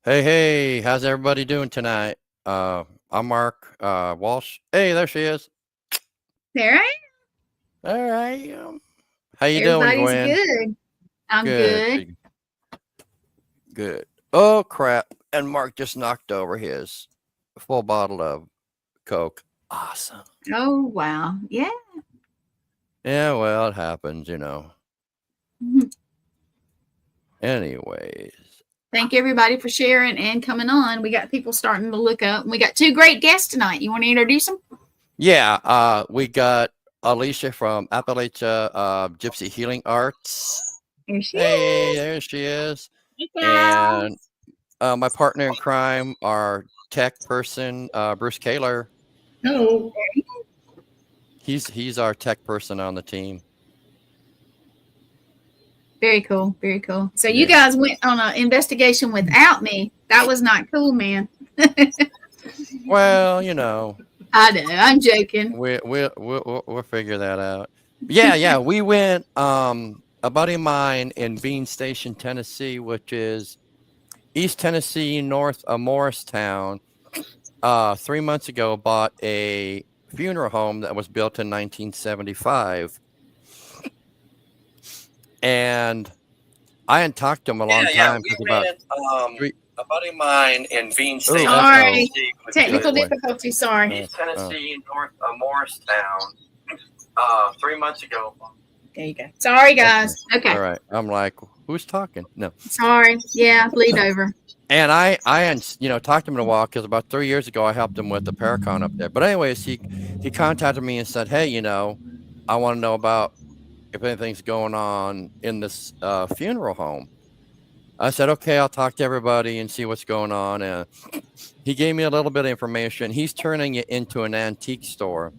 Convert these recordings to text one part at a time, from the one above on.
Hey, how's everybody doing tonight? I'm Mark Walsh. Hey, there she is. There I All right. How you am. doing, Everybody's Gwen? good. I'm Good, good. good, good. Oh crap! And Mark just knocked over his full bottle of Coke. Awesome. Oh, wow. Yeah. Yeah, well, it happens. Mhm. Anyways, Thank everybody for sharing and coming on. We got people starting to look up. We got two great guests tonight. You want to introduce them? yeah. We got Alishah from Appalachia, Gypsy Healing Arts. Here she Hey, is. there she is. Hey And guys. my partner in crime, our tech person, Bruce Koehler. Hello. He's our tech person on the team. Very cool. Very cool. So you Yeah. guys went on an investigation without me. That was not cool, man. Well, I know. I'm joking. we'll figure that out. Yeah. We went. A buddy of mine in Bean Station, Tennessee, which is East Tennessee, north of Morristown. 3 months ago, bought a funeral home that was built in 1975, and I hadn't talked to him a long time. We About went. three. A buddy of mine in Bean Station, Sorry. Tennessee, Technical boy. difficulty. Sorry. East Tennessee, north of Morristown. 3 months ago. There you go. Sorry, guys. Okay. All right. I'm like, who's talking? No. Sorry. Yeah. Bleed over. And I hadn't, talked to him in a while because about 3 years ago I helped him with the Paracon up there. But anyways, he contacted me and said, hey, I want to know about if anything's going on in this funeral home. I said, okay, I'll talk to everybody and see what's going on. And he gave me a little bit of information. He's turning it into an antique store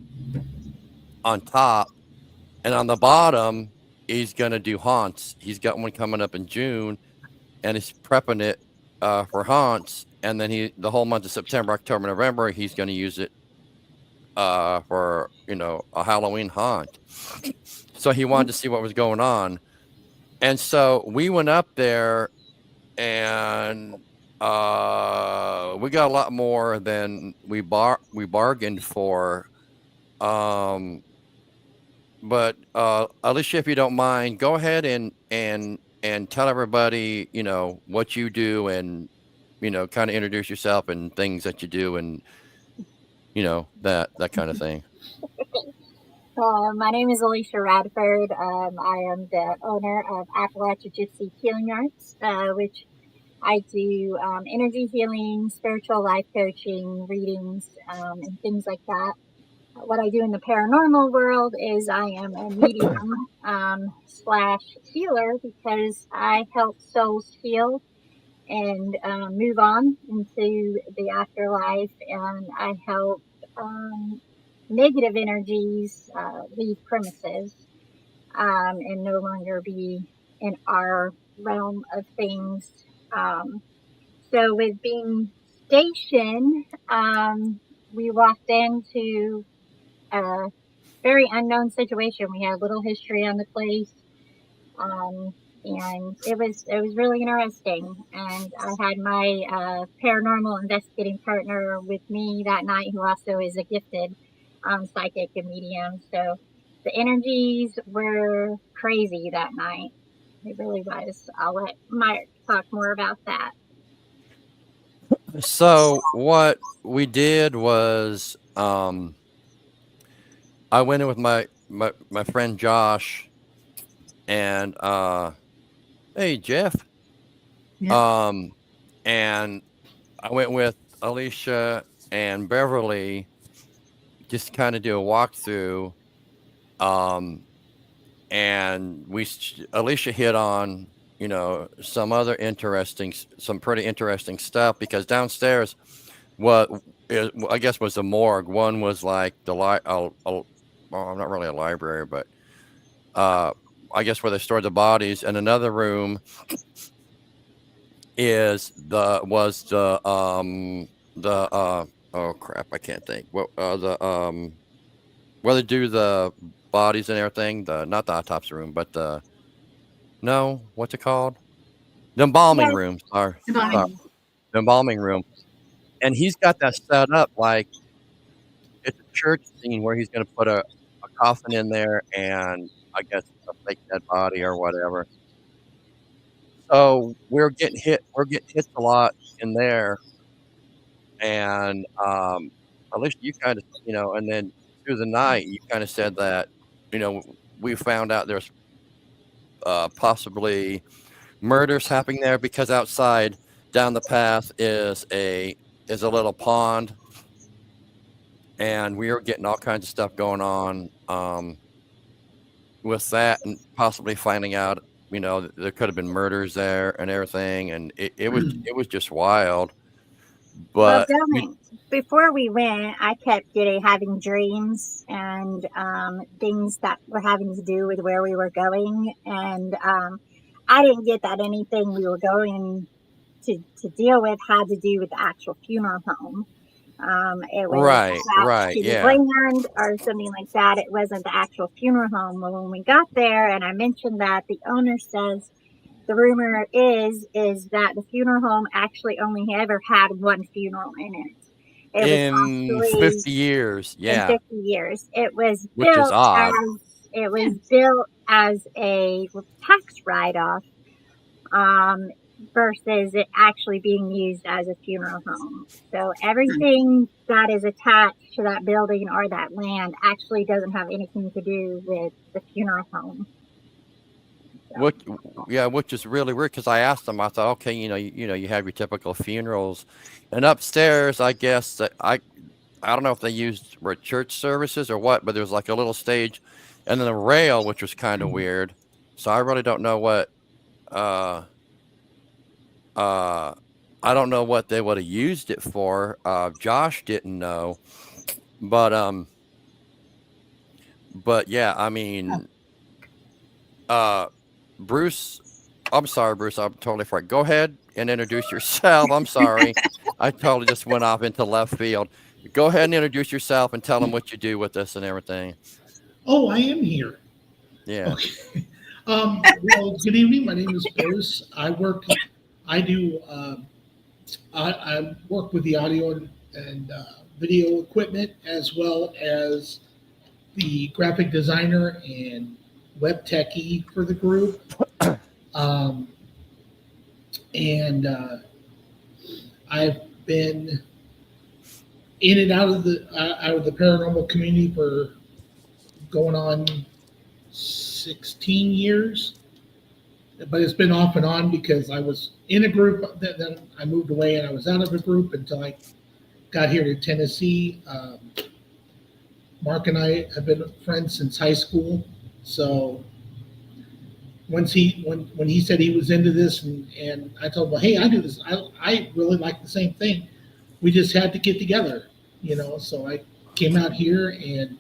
on top, and on the bottom, he's going to do haunts. He's got one coming up in June, and he's prepping it for haunts. And then the whole month of September, October, November, he's going to use it for, a Halloween haunt. So he wanted to see what was going on. And so we went up there, and we got a lot more than we bargained for. But Alishah, if you don't mind, go ahead and tell everybody, what you do, and kind of introduce yourself and things that you do, and that kind of thing. My name is Alishah Radford. I am the owner of Appalachia Gypsy Healing Arts, which I do energy healing, spiritual life coaching, readings, and things like that. What I do in the paranormal world is I am a medium slash healer, because I help souls heal and move on into the afterlife, and I help negative energies leave premises and no longer be in our realm of things. So with being stationed, we walked into a very unknown situation. We had a little history on the place, and it was really interesting. And I had my paranormal investigating partner with me that night, who also is a gifted psychic and medium. So the energies were crazy that night. It really was. I'll let Mike talk more about that. So what we did was, I went in with my friend Josh, and hey Jeff, Yeah. and I went with Alishah and Beverly, just kind of do a walkthrough, and Alishah hit on some pretty interesting stuff, because downstairs, what I guess was the morgue. One was like well, not really a library, but I guess where they stored the bodies, and another room was the oh crap, I can't think. What where they do the bodies and everything, not the autopsy room, but what's it called? The embalming Yeah, room. Sorry. Goodbye. the embalming room, and he's got that set up like it's a church scene where he's gonna put a coffin in there and I guess a fake dead body or whatever. So we're getting hit a lot in there, and, at least you kinda and then through the night, you kinda said that, we found out there's, possibly murders happening there because outside down the path is a little pond, and we were getting all kinds of stuff going on, with that and possibly finding out, that there could have been murders there and everything, and it was just wild, Well, but we before we went, I kept having dreams and things that were having to do with where we were going. And I didn't get that anything we were going to deal with had to do with the actual funeral home. It was Right, attached right, to the yeah. land or something like that. It wasn't the actual funeral home. Well, when we got there and I mentioned that, the owner says the rumor is that the funeral home actually only ever had one funeral in it. It was In actually 50 years, in yeah, 50 years. It was which is odd. Yeah. built as a tax write-off, um, versus it actually being used as a funeral home. So everything that is attached to that building or that land actually doesn't have anything to do with the funeral home. Which yeah, which is really weird because I asked them, I thought, "Okay, you have your typical funerals." And upstairs, I guess that I don't know if they used were church services or what, but there was like a little stage and then a rail, which was kinda weird. So I really don't know uh uh, I don't know what they woulda used it for. Josh didn't know, but, yeah, I mean, uh, Bruce I'm sorry, Bruce, I'm totally forgot. Go ahead and introduce yourself. I'm sorry. I totally just went off into left field. Go ahead and introduce yourself and tell them what you do with this and everything. Oh, I am here. Yeah. Okay. Well, good evening. My name is Bruce. I do, I work with the audio and video equipment as well as the graphic designer and web techie for the group. Um, and I've been in and out of the paranormal community for going on 16 years, but it's been off and on because I was in a group, then I moved away and I was out of a group until I got here to Tennessee. Mark and I have been friends since high school. So when he said he was into this and I told him, well, hey, I do this. I really like the same thing. We just had to get together, so I came out here and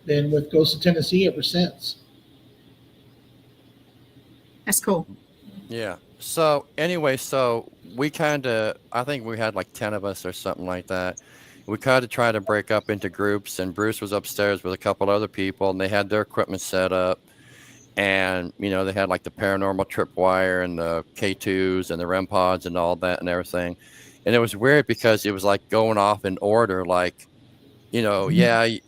been with Ghosts of Tennessee ever since. That's cool. Yeah. So anyway, I think we had like 10 of us or something like that. We kind of tried to break up into groups, and Bruce was upstairs with a couple other people, and they had their equipment set up. And, they had like the paranormal tripwire and the K2s and the REM pods and all that and everything. And it was weird because it was like going off in order, like, yeah,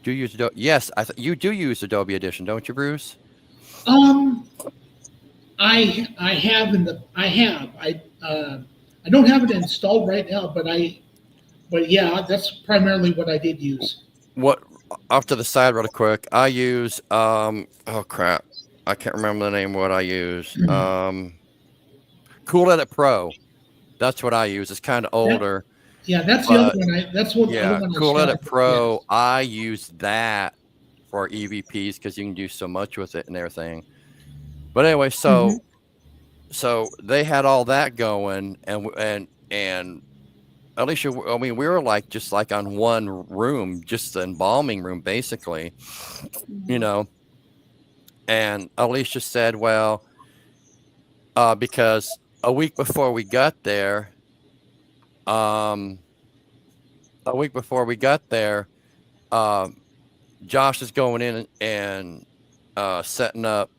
do you use Adobe? Yes, you do use Adobe Edition, don't you, Bruce? Um, I have I don't have it installed right now, but yeah, that's primarily what I did use. What off to the side really quick, I use oh crap. I can't remember the name of what I use. Cool Edit Pro. That's what I use. It's kind of older. Yeah, that's the other But one. That's what the other yeah, one I Cool Edit started. Pro, Yes. I use that for EVPs because you can do so much with it and everything. But anyway, so they had all that going, and Alishah, I mean, we were like just like on one room, just the embalming room, basically, you know. And Alishah said, well, because a week before we got there, um, Josh is going in and setting up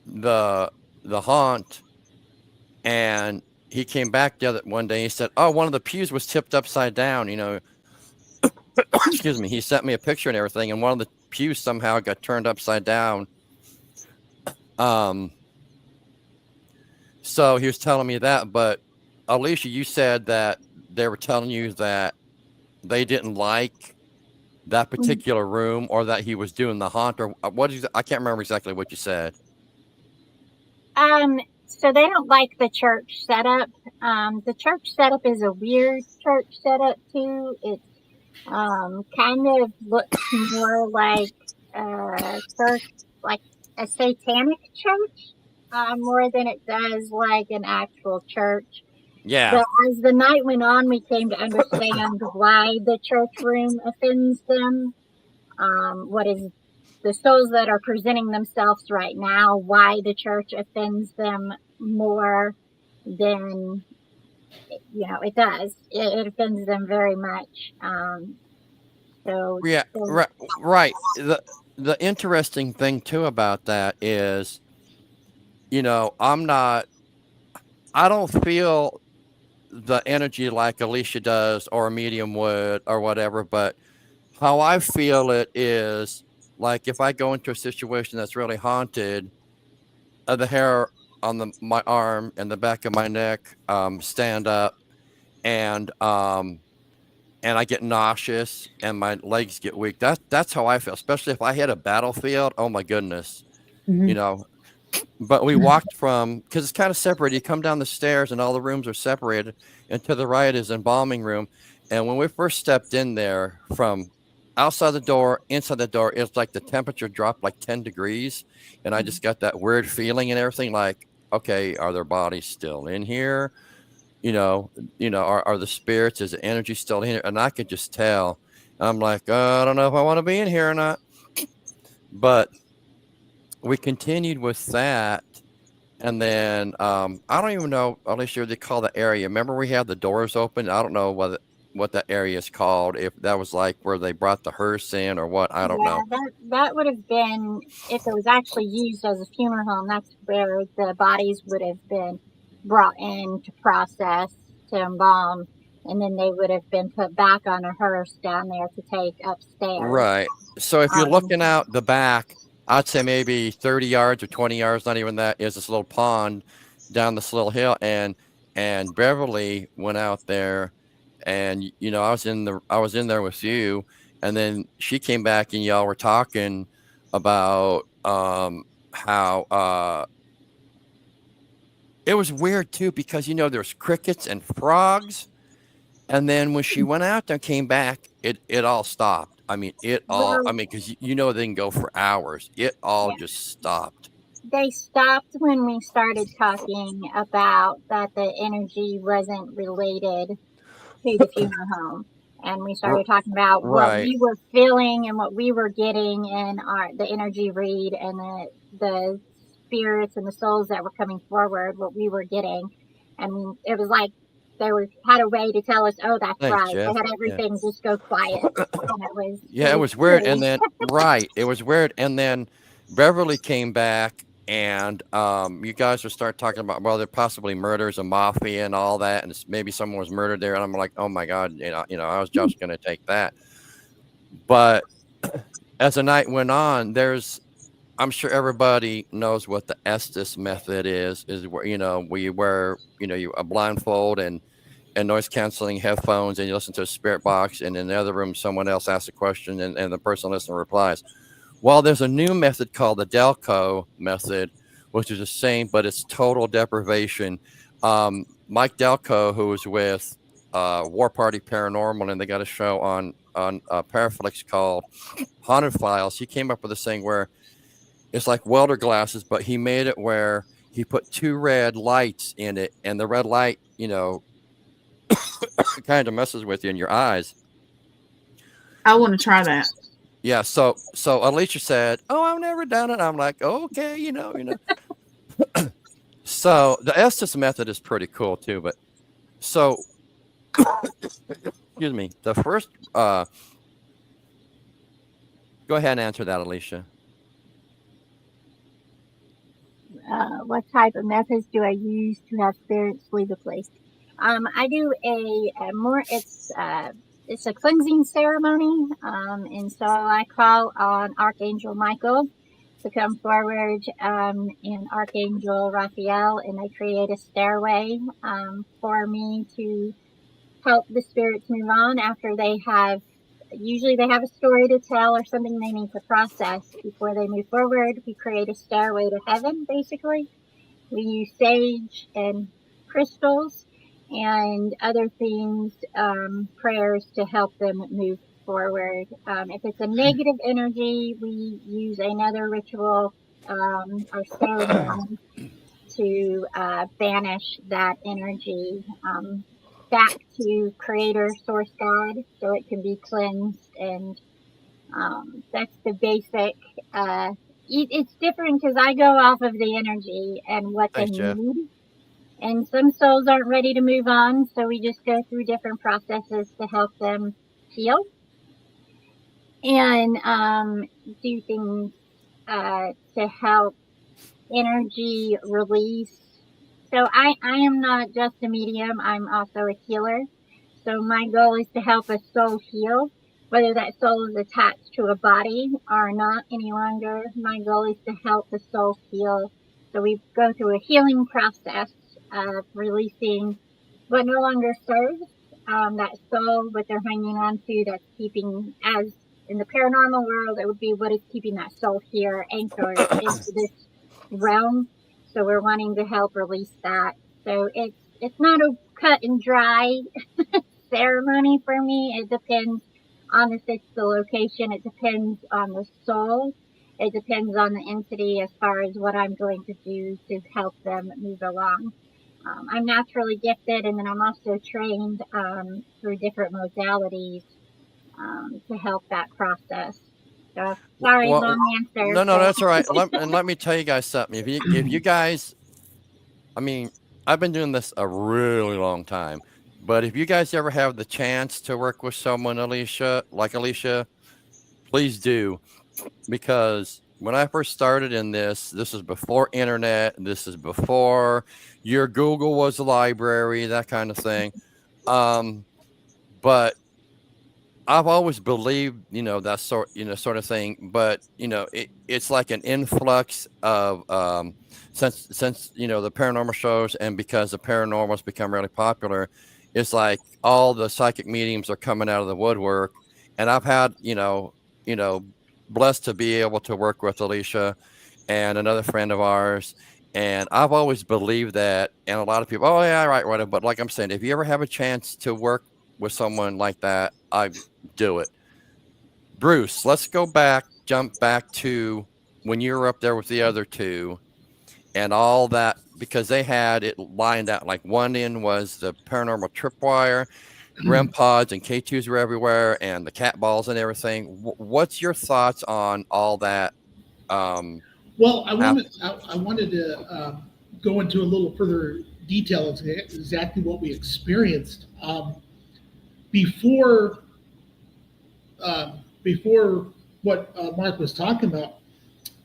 the haunt And he came back the other one day. He said, "Oh, one of the pews was tipped upside down." Excuse me. He sent me a picture and everything, and one of the pews somehow got turned upside down. So he was telling me that, but Alishah, you said that they were telling you that they didn't like that particular room, or that he was doing the haunt, or what? I can't remember exactly what you said. So they don't like the church setup. The church setup is a weird church setup too. It kind of looks more like a church, like a satanic church, more than it does like an actual church. Yeah. But as the night went on, we came to understand why the church room offends them. What is the souls that are presenting themselves right now, why the church offends them more than, it does. It offends them very much. Yeah, right. The interesting thing too about that is, I don't feel the energy like Alishah does or a medium would or whatever, but how I feel it is like if I go into a situation that's really haunted, the hair on my arm and the back of my neck stand up, and I get nauseous and my legs get weak. That's how I feel, especially if I hit a battlefield. Oh my goodness, you know. But we walked because it's kind of separated. You come down the stairs and all the rooms are separated, and to the right is embalming room. And when we first stepped in there, from outside the door, inside the door, it's like the temperature dropped like 10 degrees, and I just got that weird feeling and everything. Like, okay, are their bodies still in here? Are the spirits, is the energy still in here? And I could just tell. I'm like, I don't know if I want to be in here or not. But we continued with that. And then I don't even know, Alicia, they call the area. Remember we had the doors open? I don't know what that area is called. If that was like where they brought the hearse in or what, I don't know. That would have been, if it was actually used as a funeral home, that's where the bodies would have been brought in to process, to embalm, and then they would have been put back on a hearse down there to take upstairs. Right. So if you're looking out the back, I'd say maybe 30 yards or 20 yards, not even that, is this little pond down this little hill. And Beverly went out there, and I was in there with you, and then she came back and y'all were talking about how it was weird too, because there's crickets and frogs. And then when she went out there and came back, it all stopped. I mean, because they can go for hours. It all just stopped. They stopped when we started talking about that the energy wasn't related to the funeral home. And we started talking about what we were feeling and what we were getting in the energy read, and the spirits and the souls that were coming forward, what we were getting. And it was like they had a way to tell us, oh, that's Thanks, right. Jeff. They had everything just go quiet. And it was weird. And then it was weird. And then Beverly came back, and you guys would start talking about, well, there possibly murders and mafia and all that, and maybe someone was murdered there. And I'm like, oh my God, I was just going to take that. But as the night went on, I'm sure everybody knows what the Estes method is where, we wear, a blindfold and noise canceling headphones, and you listen to a spirit box, and in the other room, someone else asks a question, and the person listening replies. Well, there's a new method called the Delco method, which is the same, but it's total deprivation. Mike Delco, who was with War Party Paranormal, and they got a show on Paraflix called Haunted Files, he came up with this thing where it's like welder glasses, but he made it where he put 2 red lights in it, and the red light, kind of messes with you in your eyes. I want to try that. Yeah. So Alishah said, "Oh, I've never done it." I'm like, "Okay, So the Estes method is pretty cool too. But so, excuse me. The first, go ahead and answer that, Alishah. what type of methods do I use to have spirits leave a place? I do a more, it's a cleansing ceremony, and so I call on Archangel Michael to come forward, and Archangel Raphael, and they create a stairway for me to help the spirits move on after they have. Usually they have a story to tell or something they need to process before they move forward. We create a stairway to heaven, basically. We use sage and crystals and other things, prayers to help them move forward. If it's a negative energy, we use another ritual or ceremony to banish that energy back to Creator, Source God, so it can be cleansed. And that's the basic. It's different because I go off of the energy and what they Thanks, Jeff. need. And some souls aren't ready to move on, so we just go through different processes to help them heal and do things to help energy release. So I am not just a medium, I'm also a healer. So my goal is to help a soul heal, whether that soul is attached to a body or not any longer. My goal is to help the soul heal. So we go through a healing process of releasing what no longer serves that soul, what they're hanging on to, that's keeping, as in the paranormal world, it would be what is keeping that soul here anchored into this realm. So we're wanting to help release that. So it's not a cut and dry ceremony for me. It depends on if it's the location. It depends on the soul. It depends on the entity as far as what I'm going to do to help them move along. I'm naturally gifted, and then I'm also trained through different modalities to help that process. So sorry, Well, long answer. no, but that's all right. Let me tell you guys something. If you guys, I mean, I've been doing this a really long time, but if you guys ever have the chance to work with someone, Alishah, please do, because when I first started in this is before internet. This is before your Google was a library, that kind of thing. But I've always believed, that sort of thing. But it's like an influx of since the paranormal shows, and because the paranormal's become really popular, it's like all the psychic mediums are coming out of the woodwork. And I've had, blessed to be able to work with Alishah and another friend of ours. And I've always believed that. And a lot of people, oh yeah, right, whatever. But like I'm saying, if you ever have a chance to work with someone like that, I do it. Bruce, let's jump back to when you were up there with the other two and all that, because they had it lined out. Like one end was the paranormal tripwire, REM pods and K2s were everywhere, and the cat balls and everything. What's your thoughts on all that? Well, I wanted to go into a little further detail of exactly what we experienced before what Mark was talking about.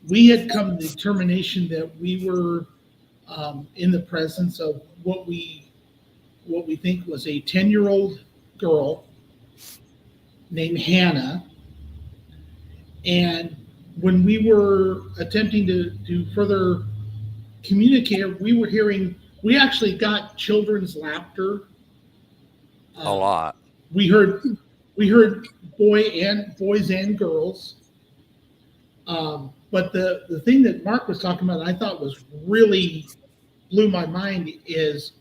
We had come to the determination that we were in the presence of what we think was a 10-year-old girl named Hannah. And when we were attempting to further communicate, we actually got children's laughter. A lot. We heard boys and girls. But the thing that Mark was talking about, I thought was really blew my mind, is,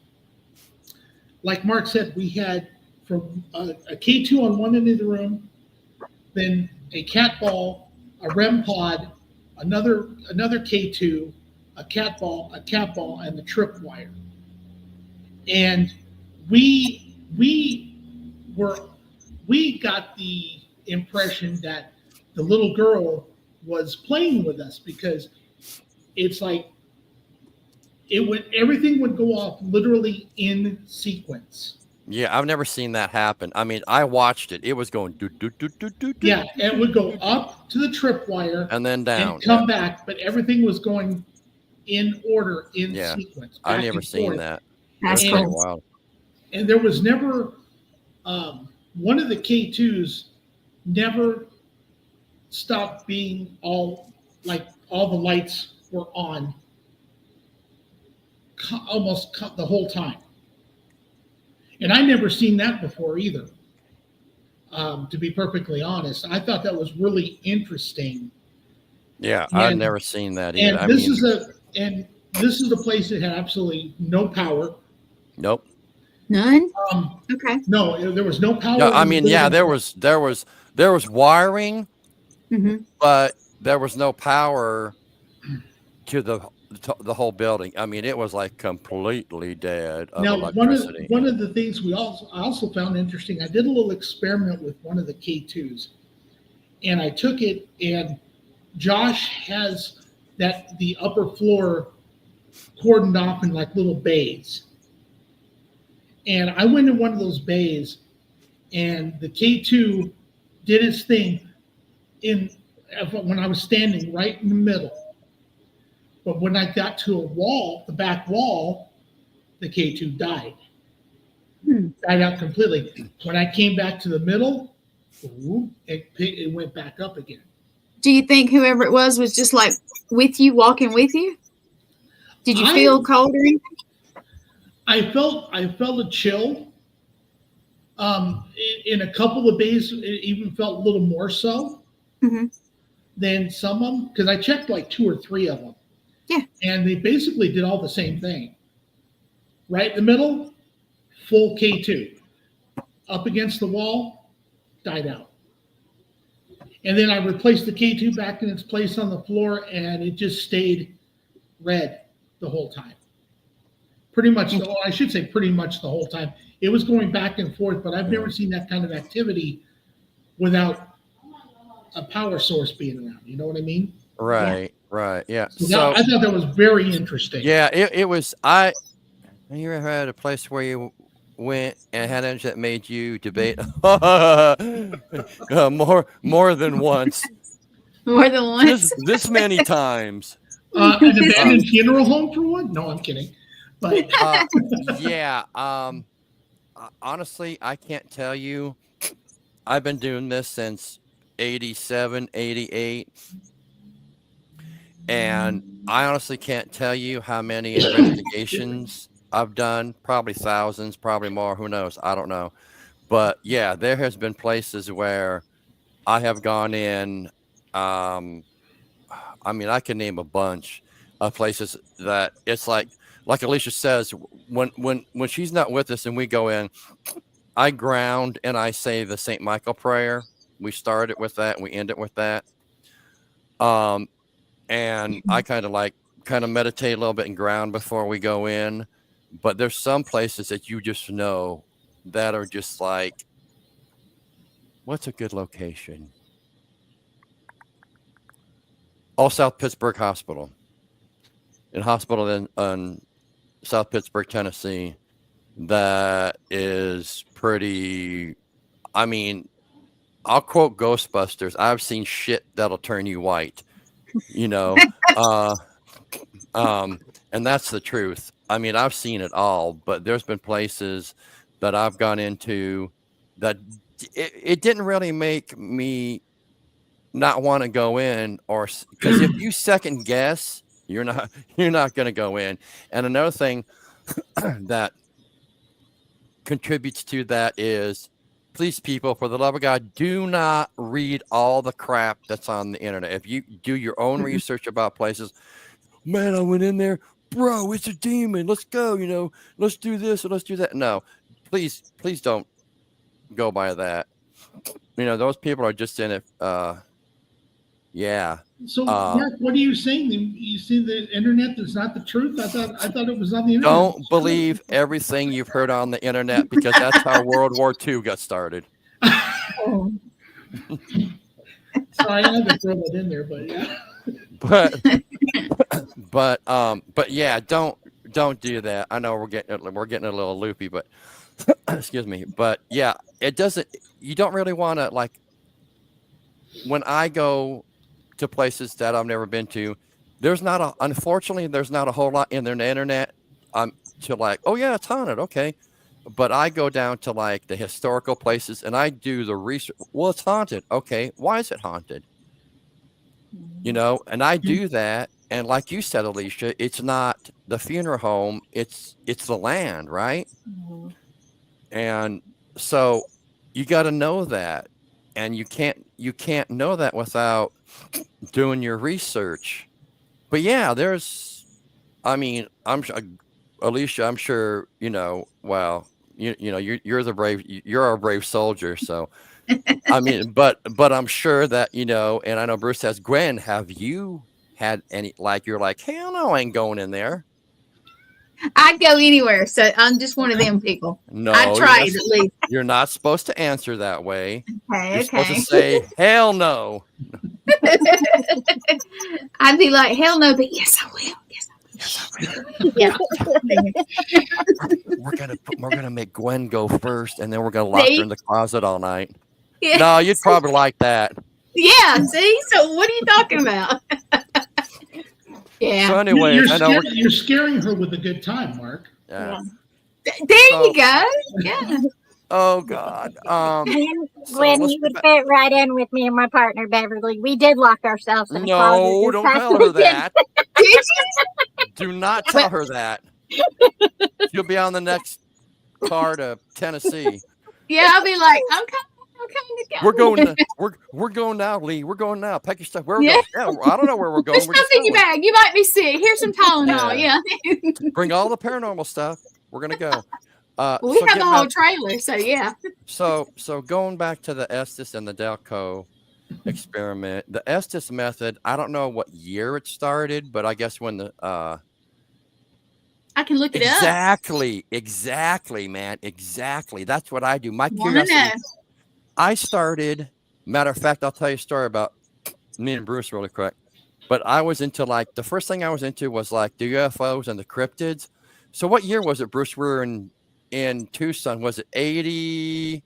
like Mark said, we had from a K2 on one end of the room, then a cat ball, a REM pod, another K2, a cat ball, and the tripwire. And we got the impression that the little girl was playing with us, because it's like everything would go off literally in sequence. Yeah, I've never seen that happen. I mean, I watched it. It was going do do do do do. Yeah, and it would go up to the tripwire and then down and come back, but everything was going in order, in Yeah. sequence. I back never and seen forth. that. That's That's pretty cool. wild. And there was never one of the K2s never stopped being all the lights were on almost the whole time. And I never seen that before either. To be perfectly honest, I thought that was really interesting. Yeah, I've And never seen that either. and I this mean, is a place that had absolutely no power. nope. None? Um, Okay. no, there was no power No, I in the mean, yeah, building. there was wiring, Mm-hmm. but there was no power to the whole building. I mean, it was like completely dead of Now, electricity. one of the things I also found interesting, I did a little experiment with one of the K2s, and I took it, and Josh has the upper floor cordoned off in like little bays. And I went in one of those bays, and the K2 did its thing when I was standing right in the middle. But when I got to a wall, the back wall, the K2 died. Died out completely. When I came back to the middle, it went back up again. Do you think whoever it was just like with you, walking with you? Did you feel cold or anything? I felt a chill. In a couple of bays, it even felt a little more so than some of them, because I checked like 2 or 3 of them. Yeah. And they basically did all the same thing. Right in the middle, full K2. Up against the wall, died out. And then I replaced the K2 back in its place on the floor, and it just stayed red the whole time. Pretty much, I should say pretty much the whole time. It was going back and forth, but I've never seen that kind of activity without a power source being around. You know what I mean? Right, right, yeah. So I thought that was very interesting. Yeah, it was. You ever had a place where you went and had energy that made you debate more than once? More than once. This many times. An abandoned funeral home for one? No, I'm kidding. But yeah. Honestly, I can't tell you. I've been doing this since 87, 88. And I honestly can't tell you how many investigations I've done. Probably thousands, probably more. Who knows? I don't know. But yeah, there has been places where I have gone in. I mean, I can name a bunch of places that it's like Alishah says, when she's not with us and we go in, I ground and I say the St. Michael prayer. We start it with that and we end it with that. And I kind of meditate a little bit and ground before we go in. But there's some places that you just know that are just like, what's a good location? Oh, South Pittsburgh Hospital. In hospital in South Pittsburgh, Tennessee, that is pretty, I mean, I'll quote Ghostbusters. I've seen shit that'll turn you white, you know. And that's the truth. I mean, I've seen it all, but there's been places that I've gone into that it didn't really make me not want to go in, or because if you second guess, you're not going to go in. And another thing that contributes to that is, please, people, for the love of God, do not read all the crap that's on the internet. If you do your own research about places, man, I went in there, bro, it's a demon. Let's go, let's do this and let's do that. No, please don't go by that. Those people are just in it. Yeah. So, Mark, what are you saying? You see the internet is not the truth? I thought it was on the internet. Don't believe everything you've heard on the internet, because that's how World War II got started. Sorry, I had to throw that in there, but yeah. But yeah, don't do that. I know we're getting a little loopy, but excuse me. But yeah, you don't really want to, like, when I go to places that I've never been to, unfortunately, there's not a whole lot in the internet to like, oh yeah, it's haunted. Okay. But I go down to like the historical places and I do the research. Well, it's haunted. Okay. Why is it haunted? You know, and I do that. And like you said, Alishah, it's not the funeral home. It's the land, right? Mhm. And so you got to know that. And you can't know that without doing your research. But yeah, I mean, Alishah, I'm sure, you know, well, you know, you're a brave soldier. So, I mean, but I'm sure that, you know, and I know Bruce says, Gwen, have you had any, like, you're like, hell no, I ain't going in there. I'd go anywhere. So I'm just one of them people. No, I tried at least. you're not supposed to answer that way. Okay, You're supposed to okay. say, hell no. I'd be like, hell no, but yes, I will. Yes, I will. Yeah. We're gonna make Gwen go first, and then we're gonna lock her in the closet all night. Yeah. No, you'd probably like that. Yeah. See, so what are you talking about? Yeah. So anyway, I know you're scaring her with a good time, Mark. yeah. There you go. Yeah. Oh God. Gwen, you would fit right in with me and my partner Beverly. We did lock ourselves in the closet. No, this don't past tell her weekend. that. Did you? Do not tell her that. She'll be on the next car to Tennessee. Yeah, I'll be like, I'm coming to go. We're going now, Lee. We're going now. Pack your stuff. Where Yeah. we going? Yeah, I don't know where we're going. Put We're stuff just in your going. bag. You might be sick. Here's some Tylenol. Yeah. Bring all the paranormal stuff. We're gonna go. We So have the getting whole back- trailer, so yeah. So going back to the Estes and the Delco experiment, the Estes method, I don't know what year it started, but I guess when the I can look it up. exactly, man, exactly. That's what I do. My Wanna curiosity. know. I started. Matter of fact, I'll tell you a story about me and Bruce really quick. But I was into like the first thing I was into was like the UFOs and the cryptids. So what year was it, Bruce? We were in Tucson. Was it 80?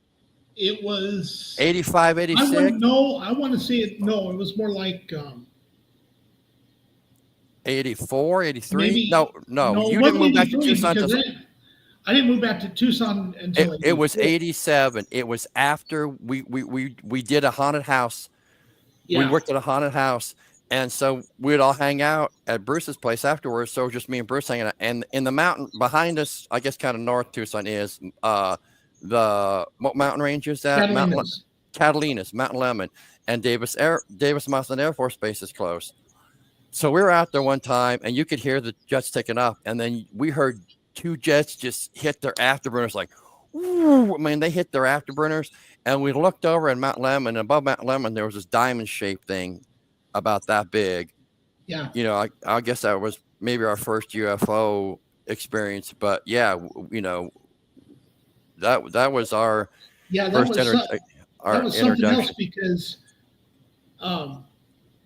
It was 85, 86? I want to say it. No, it was more like 84, 83? Maybe- No. no, You it didn't wasn't move back to 83 Tucson. because I didn't move back to Tucson until It was 84. 87. It was after we did a haunted house. Yeah. We worked at a haunted house. And so we'd all hang out at Bruce's place afterwards. So just me and Bruce hanging out. And in the mountain behind us, I guess kind of north Tucson is what mountain range is that? Catalinas, Mountain Lemon. And Davis Mountain Air Force Base is close. So we were out there one time and you could hear the jets taking off. And then we heard two jets just hit their afterburners like, ooh, I mean, they hit their afterburners. And we looked over at Mount Lemon, and above Mount Lemon, there was this diamond-shaped thing about that big. Yeah. You know, I guess that was maybe our first UFO experience. But yeah, you know, that was our first that was something else because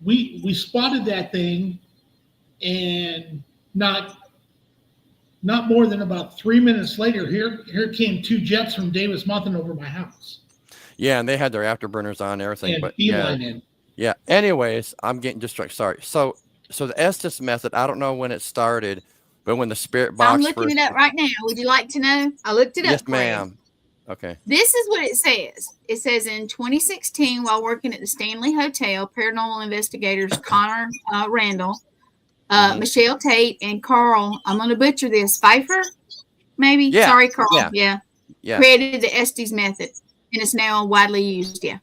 we spotted that thing, and not more than about 3 minutes later, here came two jets from Davis Mountain over my house. Yeah, and they had their afterburners on and everything. And but beeline in. Yeah. Anyways, I'm getting distracted. Sorry. So the Estes method, I don't know when it started, but when the spirit box. I'm looking it up right now. Would you like to know? I looked it up. Yes, ma'am. Okay. This is what it says. It says in 2016, while working at the Stanley Hotel, paranormal investigators Connor Randall, Michelle Tate, and Carl, I'm going to butcher this, Pfeiffer, maybe? Yeah. Sorry, Carl. Yeah. Created the Estes method, and it's now widely used. Yeah.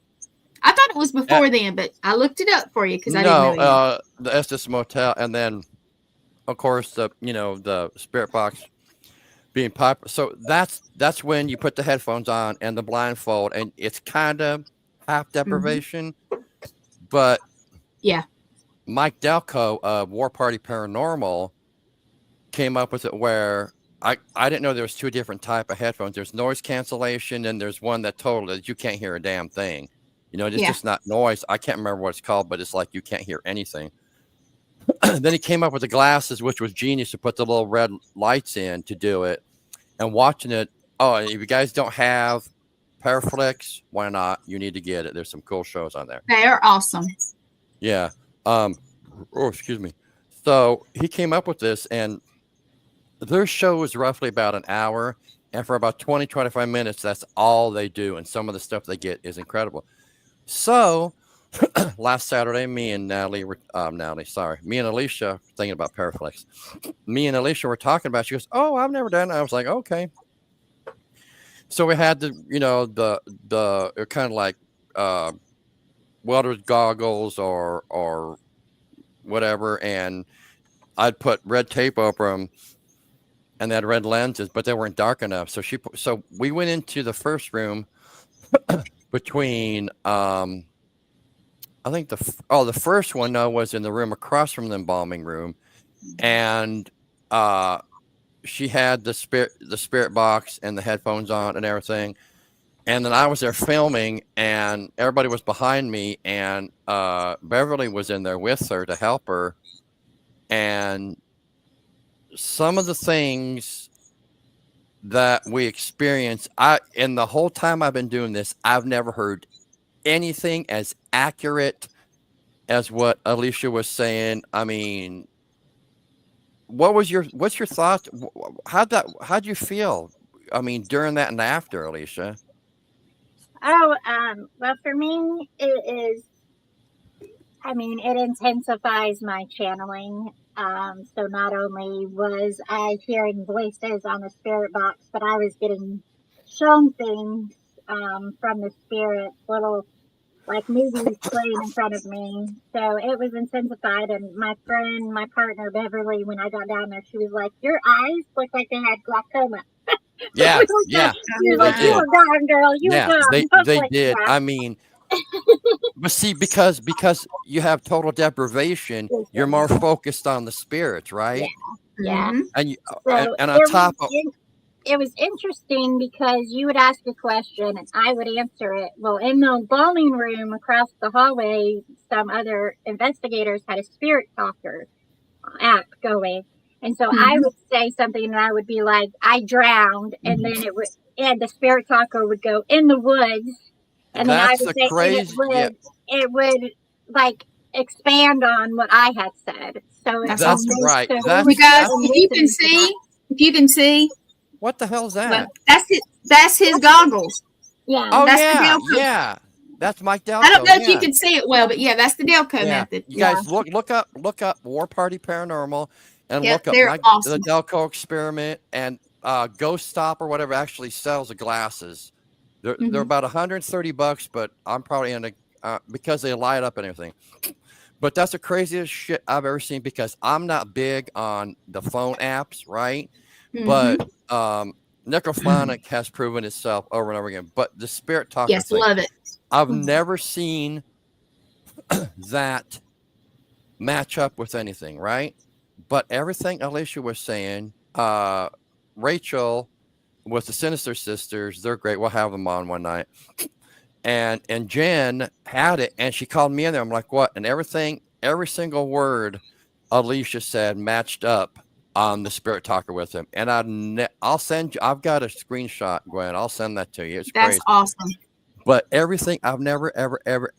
I thought it was before then, but I looked it up for you because I didn't know the Estes Motel, and then, of course, the spirit box being popular. So that's when you put the headphones on and the blindfold, and it's kind of half deprivation, but yeah. Mike Delco of War Party Paranormal came up with it where I didn't know there was two different type of headphones. There's noise cancellation, and there's one that you can't hear a damn thing. You know, it's just not noise. I can't remember what it's called, but it's like you can't hear anything. Then he came up with the glasses, which was genius, to put the little red lights in to do it. And watching it, if you guys don't have Paraflix, why not? You need to get it. There's some cool shows on there. They are awesome. Yeah. Excuse me. So he came up with this, and their show was roughly about an hour. And for about 20, 25 minutes, that's all they do. And some of the stuff they get is incredible. So last Saturday, me and Natalie were, me and Alishah, thinking about Paraflex. Me and Alishah were talking about, she goes, oh, I've never done it. I was like, okay. So we had the, the kind of like welder's goggles or whatever. And I'd put red tape over them, and they had red lenses, but they weren't dark enough. So we went into the first room between, I think the first one was in the room across from the embalming room, and she had the spirit box and the headphones on and everything. And then I was there filming, and everybody was behind me, and Beverly was in there with her to help her. And some of the things that we experienced, in the whole time I've been doing this, I've never heard anything as accurate as what Alishah was saying. I mean, what's your thought? How'd you feel? I mean, during that and after, Alishah? Oh, well, for me, it is, it intensifies my channeling. So not only was I hearing voices on the spirit box, but I was getting shown things from the spirit, little like movies playing in front of me. So it was intensified. And my friend, my partner Beverly, when I got down there, she was like, "Your eyes look like they had glaucoma." Yeah, yeah. She was like, "You were gone, girl. You were gone." They like, did. Yeah. I mean, but see, because you have total deprivation, you're more focused on the spirits, right? Yeah. And So and on top of it was interesting because you would ask a question and I would answer it. Well, in the embalming room across the hallway, some other investigators had a spirit talker app going. And so I would say something and I would be like, I drowned. And then the spirit talker would go in the woods. And then I would say, crazy, it would like expand on what I had said. So that's right. So you guys, if you can see, what the hell is that? Well, that's his goggles. Yeah. Oh, that's yeah. That's Mike Delco. I don't know if you can see it well, but yeah, that's the Delco method. You guys look up War Party Paranormal and look up awesome. the Delco experiment, and Ghost Stop or whatever actually sells the glasses. They're about $130, but I'm probably in because they light up and everything. But that's the craziest shit I've ever seen, because I'm not big on the phone apps, right? But Necrophonic has proven itself over and over again. But the spirit talker thing, love it. I've never seen that match up with anything, right? But everything Alishah was saying, Rachel with the Sinister Sisters, they're great. We'll have them on one night. And Jen had it, and she called me in there. I'm like, what? And every single word Alishah said matched up on the spirit talker with him. And I'll send you, I've got a screenshot, Gwen. I'll send that to you. It's That's crazy. Awesome. But everything, I've never,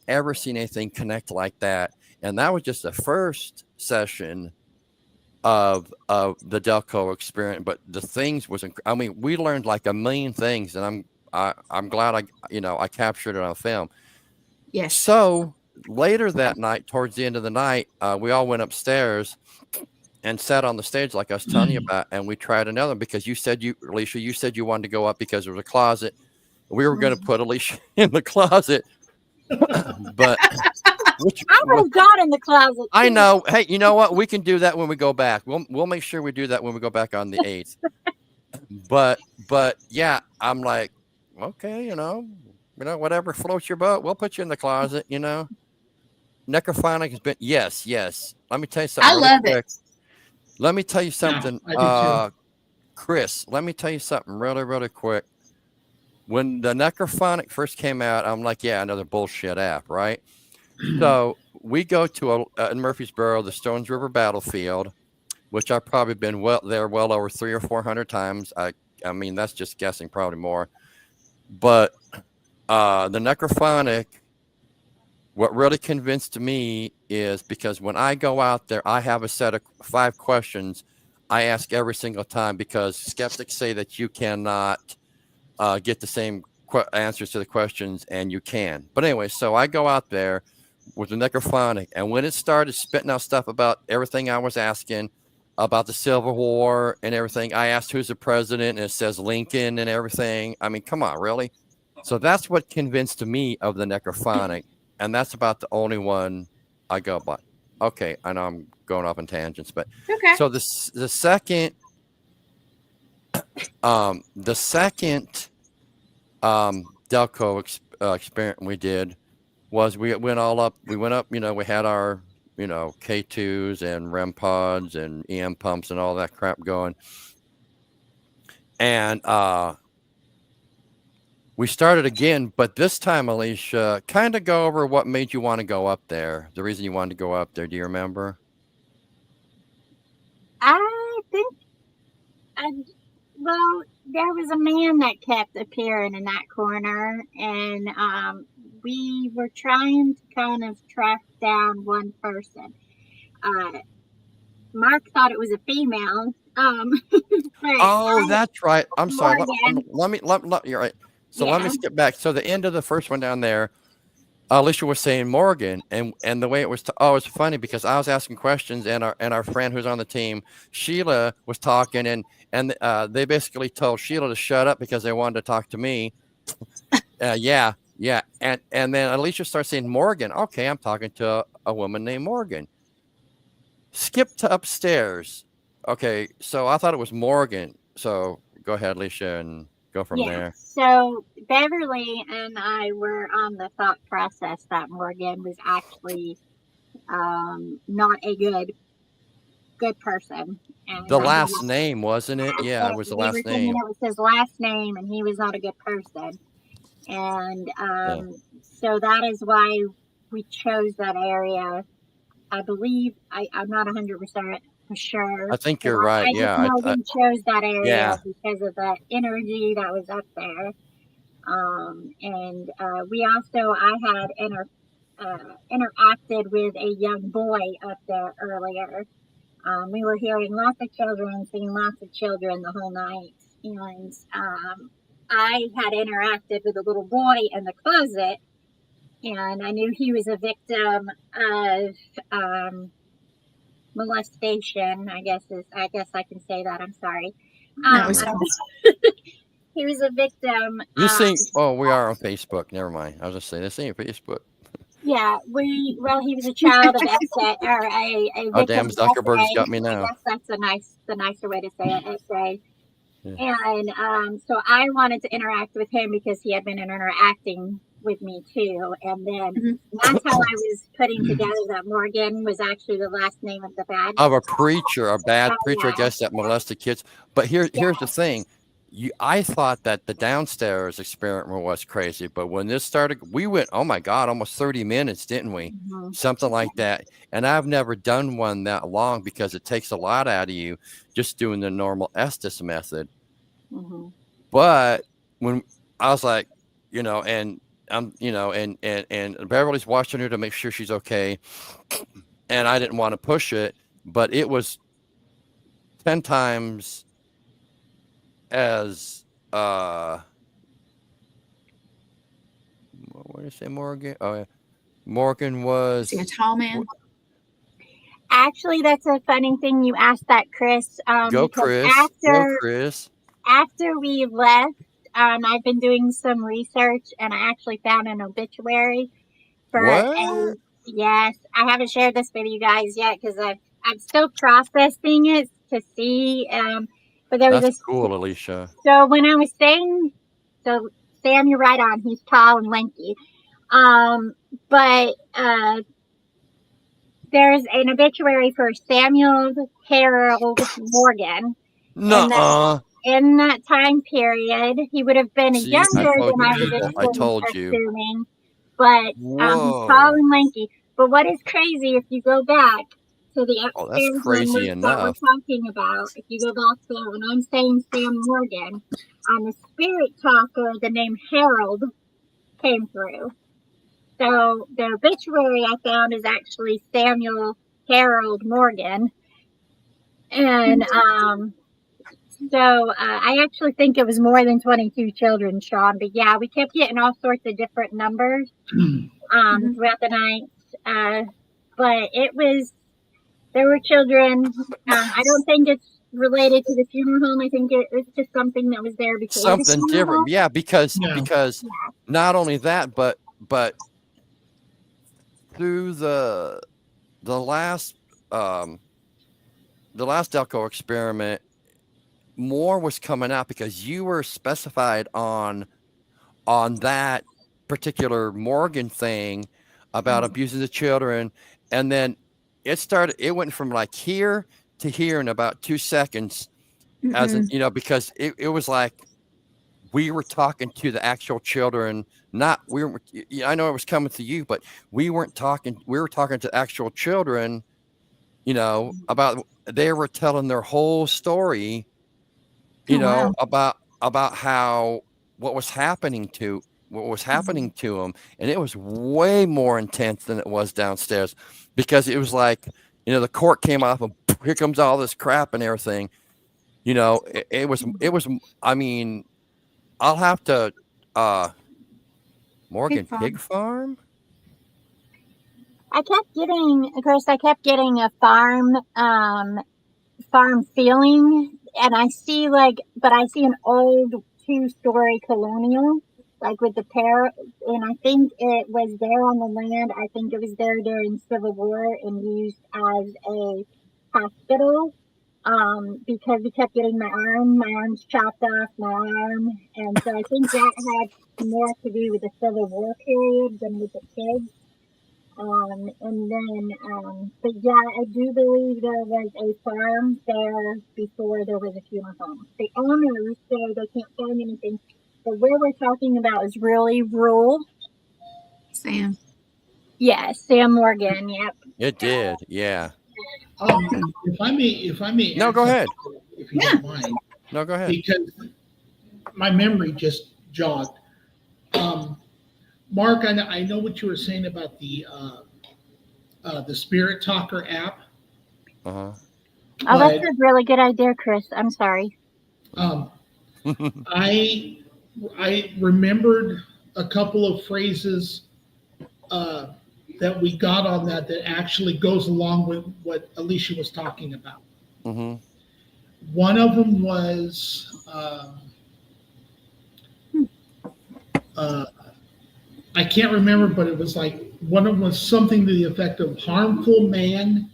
ever seen anything connect like that. And that was just the first session of the Delco experience. But the things was, we learned like a million things, and I'm glad I captured it on film. Yes. So later that night, towards the end of the night, we all went upstairs and sat on the stage like I was telling you about, and we tried another, because Alishah, you said you wanted to go up because there was a closet. We were going to put Alishah in the closet, but I would have gone in the closet too. I know. Hey, you know what? We can do that when we go back. We'll make sure we do that when we go back on the 8th. But yeah, I'm like, okay, whatever floats your boat, we'll put you in the closet. Necrophonic has been yes. Let me tell you something. I love it. Let me tell you something, Chris. Let me tell you something really, really quick. When the Necrophonic first came out, I'm like, yeah, another bullshit app, right? So we go to in Murfreesboro, the Stones River Battlefield, which I've probably been well over 300 or 400 times. I mean, that's just guessing, probably more. But the Necrophonic what really convinced me is because when I go out there, I have a set of 5 questions I ask every single time, because skeptics say that you cannot get the same answers to the questions, and you can. But anyway, so I go out there with the necrophonic, and when it started spitting out stuff about everything I was asking about the Civil War and everything, I asked who's the president, and it says Lincoln and everything. I mean, come on, really? So that's what convinced me of the necrophonic, and that's about the only one I go by. Okay, I know I'm going off on tangents, but Okay. so the second Delco experiment we did was we went up, we had our, K2s and REM pods and EM pumps and all that crap going. And we started again, but this time, Alishah, kind of go over what made you want to go up there. The reason you wanted to go up there. Do you remember? I think, well, there was a man that kept appearing in that corner, and we were trying to kind of track down one person. Mark thought it was a female. Oh, that's right. I'm sorry. Let me, you're right. So let me Yeah. skip back. So the end of the first one down there, Alishah was saying Morgan, and the way it was, it's funny because I was asking questions, and our friend who's on the team, Sheila, was talking, and they basically told Sheila to shut up because they wanted to talk to me. Yeah, and then Alishah starts saying Morgan. Okay, I'm talking to a woman named Morgan. Skip to upstairs. Okay, so I thought it was Morgan. So go ahead, Alishah, and go from there. So Beverly and I were on the thought process that Morgan was actually not a good person. And the last name, wasn't it? Yeah, it was the last name. It was his last name, and he was not a good person. And so that is why we chose that area. I believe, I'm not 100% for sure. I think you're right. Yeah. We chose that area because of the energy that was up there. And we also, I had interacted with a young boy up there earlier. We were hearing lots of children, seeing lots of children the whole night. And I had interacted with a little boy in the closet, and I knew he was a victim of molestation. I guess I can say that. I'm sorry. He was a victim. We are on Facebook. Never mind. I was just saying, this ain't Facebook. Yeah, he was a child of SA, or a victim. Oh, damn, Zuckerberg's got me now. I guess that's the nicer way to say it, SA. Yeah. And so I wanted to interact with him because he had been interacting with me too. And then that's how I was putting together that Morgan was actually the last name of the bad. Of a preacher, a bad preacher, I guess, that molested kids. But here's the thing. I thought that the downstairs experiment was crazy, but when this started, we went, oh my God, almost 30 minutes, didn't we? Something like that. And I've never done one that long because it takes a lot out of you just doing the normal Estes method. But when I was like, and Beverly's watching her to make sure she's okay, and I didn't want to push it, but it was 10 times as what did I say, Morgan? Oh yeah, Morgan was a tall man. Actually, that's a funny thing you asked that, Chris. Go Chris. After we left, I've been doing some research, and I actually found an obituary for yes. I haven't shared this with you guys yet because I'm still processing it to see. But there was cool, Alishah. So when I was saying, Sam, you're right on. He's tall and lanky. But there's an obituary for Samuel Harold Morgan. In that time period, he would have been younger than I was assuming. But he's tall and lanky. But what is crazy, if you go back to the upstairs that we're talking about, if you go back there, when I'm saying Sam Morgan, on the spirit talker, the name Harold came through. So the obituary I found is actually Samuel Harold Morgan. And so I actually think it was more than 22 children, Sean. But yeah, we kept getting all sorts of different numbers throughout the night. But there were children. I don't think it's related to the funeral home. I think it's just something that was there before Something the funeral different. home. Yeah, because Yeah. not only that, but through the last Delco experiment, more was coming out because you were specified on that particular Morgan thing about abusing the children, and then it went from like here to here in about 2 seconds, as in, because it was like we were talking to the actual children, not we were. I know it was coming to you, but we weren't talking. We were talking to actual children, about they were telling their whole story, wow. about how what was happening to them, and it was way more intense than it was downstairs, because it was like, the cork came off and here comes all this crap and everything. It was. I mean, I'll have to. Morgan Pig Farm. I kept getting a farm feeling, and I see an old 2-story colonial, like with the pair, and I think it was there on the land. I think it was there during Civil War and used as a hospital. Because we kept getting my arms chopped off, my arm, and so I think that had more to do with the Civil War period than with the kids. But yeah, I do believe there was a farm there before there was a funeral home. The owners say they can't find anything, but where we're talking about is really rural. Sam. Yeah, Sam Morgan. Yep. It did. Yeah. If I may. No, go ahead. If you don't mind. No, go ahead. Because my memory just jogged. Mark, I know what you were saying about the Spirit Talker app. Uh-huh. Oh, that's a really good idea, Chris. I'm sorry. I remembered a couple of phrases that we got on that actually goes along with what Alishah was talking about. Mm-hmm. One of them was I can't remember, but it was like one of them was something to the effect of harmful man,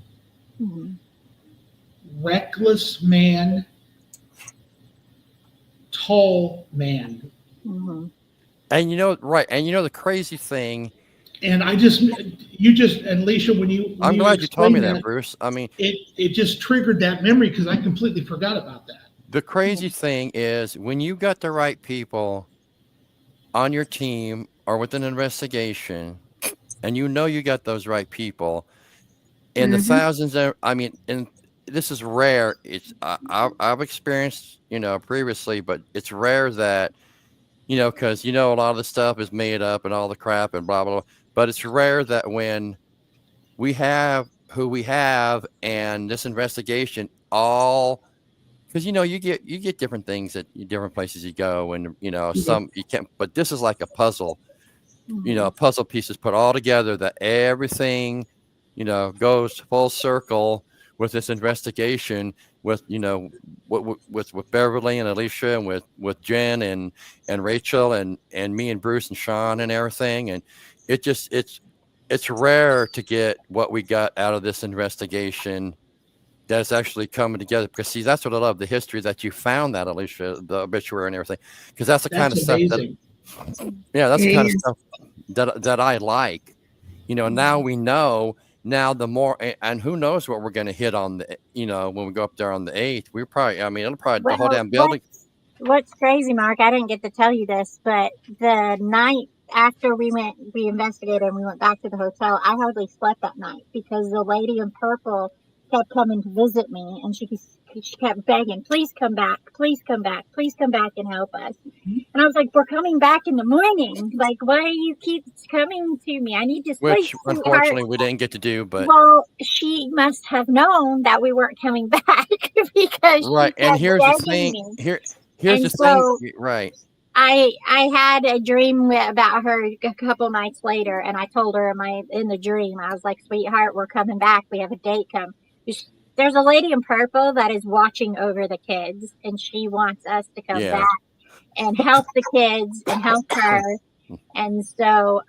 reckless man, tall man. And right, and the crazy thing. And Alishah, I'm glad you told me that, Bruce. I mean, it just triggered that memory because I completely forgot about that. The crazy thing is when you got the right people on your team or with an investigation, and you got those right people, in the thousands of, and this is rare. It's I've experienced, previously, but it's rare that, because a lot of the stuff is made up and all the crap and blah blah blah. But it's rare that when we have who we have and this investigation all, because you get different things at different places you go, and some you can't. But this is like a puzzle. Puzzle pieces put all together that everything, goes full circle with this investigation with, with Beverly and Alishah and with Jen and Rachel and me and Bruce and Sean and everything. And it's rare to get what we got out of this investigation that's actually coming together, because see, that's what I love, the history that you found, that Alishah, the obituary and everything, because that's the kind of amazing. stuff that's the kind of stuff that I like, now we know. Now the more, and who knows what we're going to hit on the, when we go up there on the 8th, we're probably, it'll probably the whole damn building. What's crazy, Mark, I didn't get to tell you this, but the night after we investigated and we went back to the hotel, I hardly slept that night because the lady in purple kept coming to visit me, and she she kept begging, please come back, please come back, please come back and help us. And I was like, we're coming back in the morning. Like, why do you keep coming to me? I need to sleep. Which unfortunately we didn't get to do, but well, she must have known that we weren't coming back because right. she And kept here's the begging thing. me. Here's And the so thing. Right. I had a dream about her a couple nights later, and I told her in the dream, I was like, sweetheart, we're coming back. We have a date come. There's a lady in purple that is watching over the kids, and she wants us to come Yeah. back and help the kids and help her. And so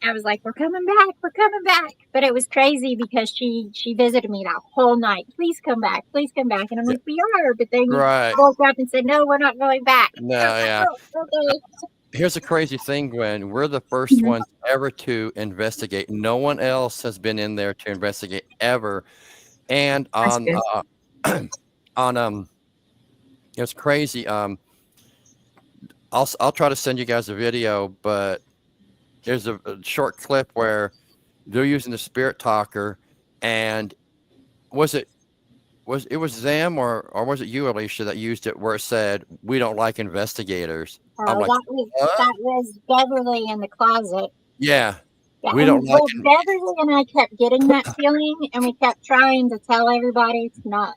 I was like, we're coming back. But it was crazy because she visited me that whole night. Please come back. And I'm like, we are. But then Right. you woke up and said, no, we're not going back. No, yeah. Oh, okay. Here's the crazy thing, Gwen. We're the first ones ever to investigate. No one else has been in there to investigate ever. And on it's crazy. I'll try to send you guys a video, but there's a short clip where they're using the spirit talker, and was it them or was it you, Alishah, that used it where it said we don't like investigators? I'm like, that was Beverly in the closet. Yeah. We don't like Beverly and I kept getting that feeling, and we kept trying to tell everybody to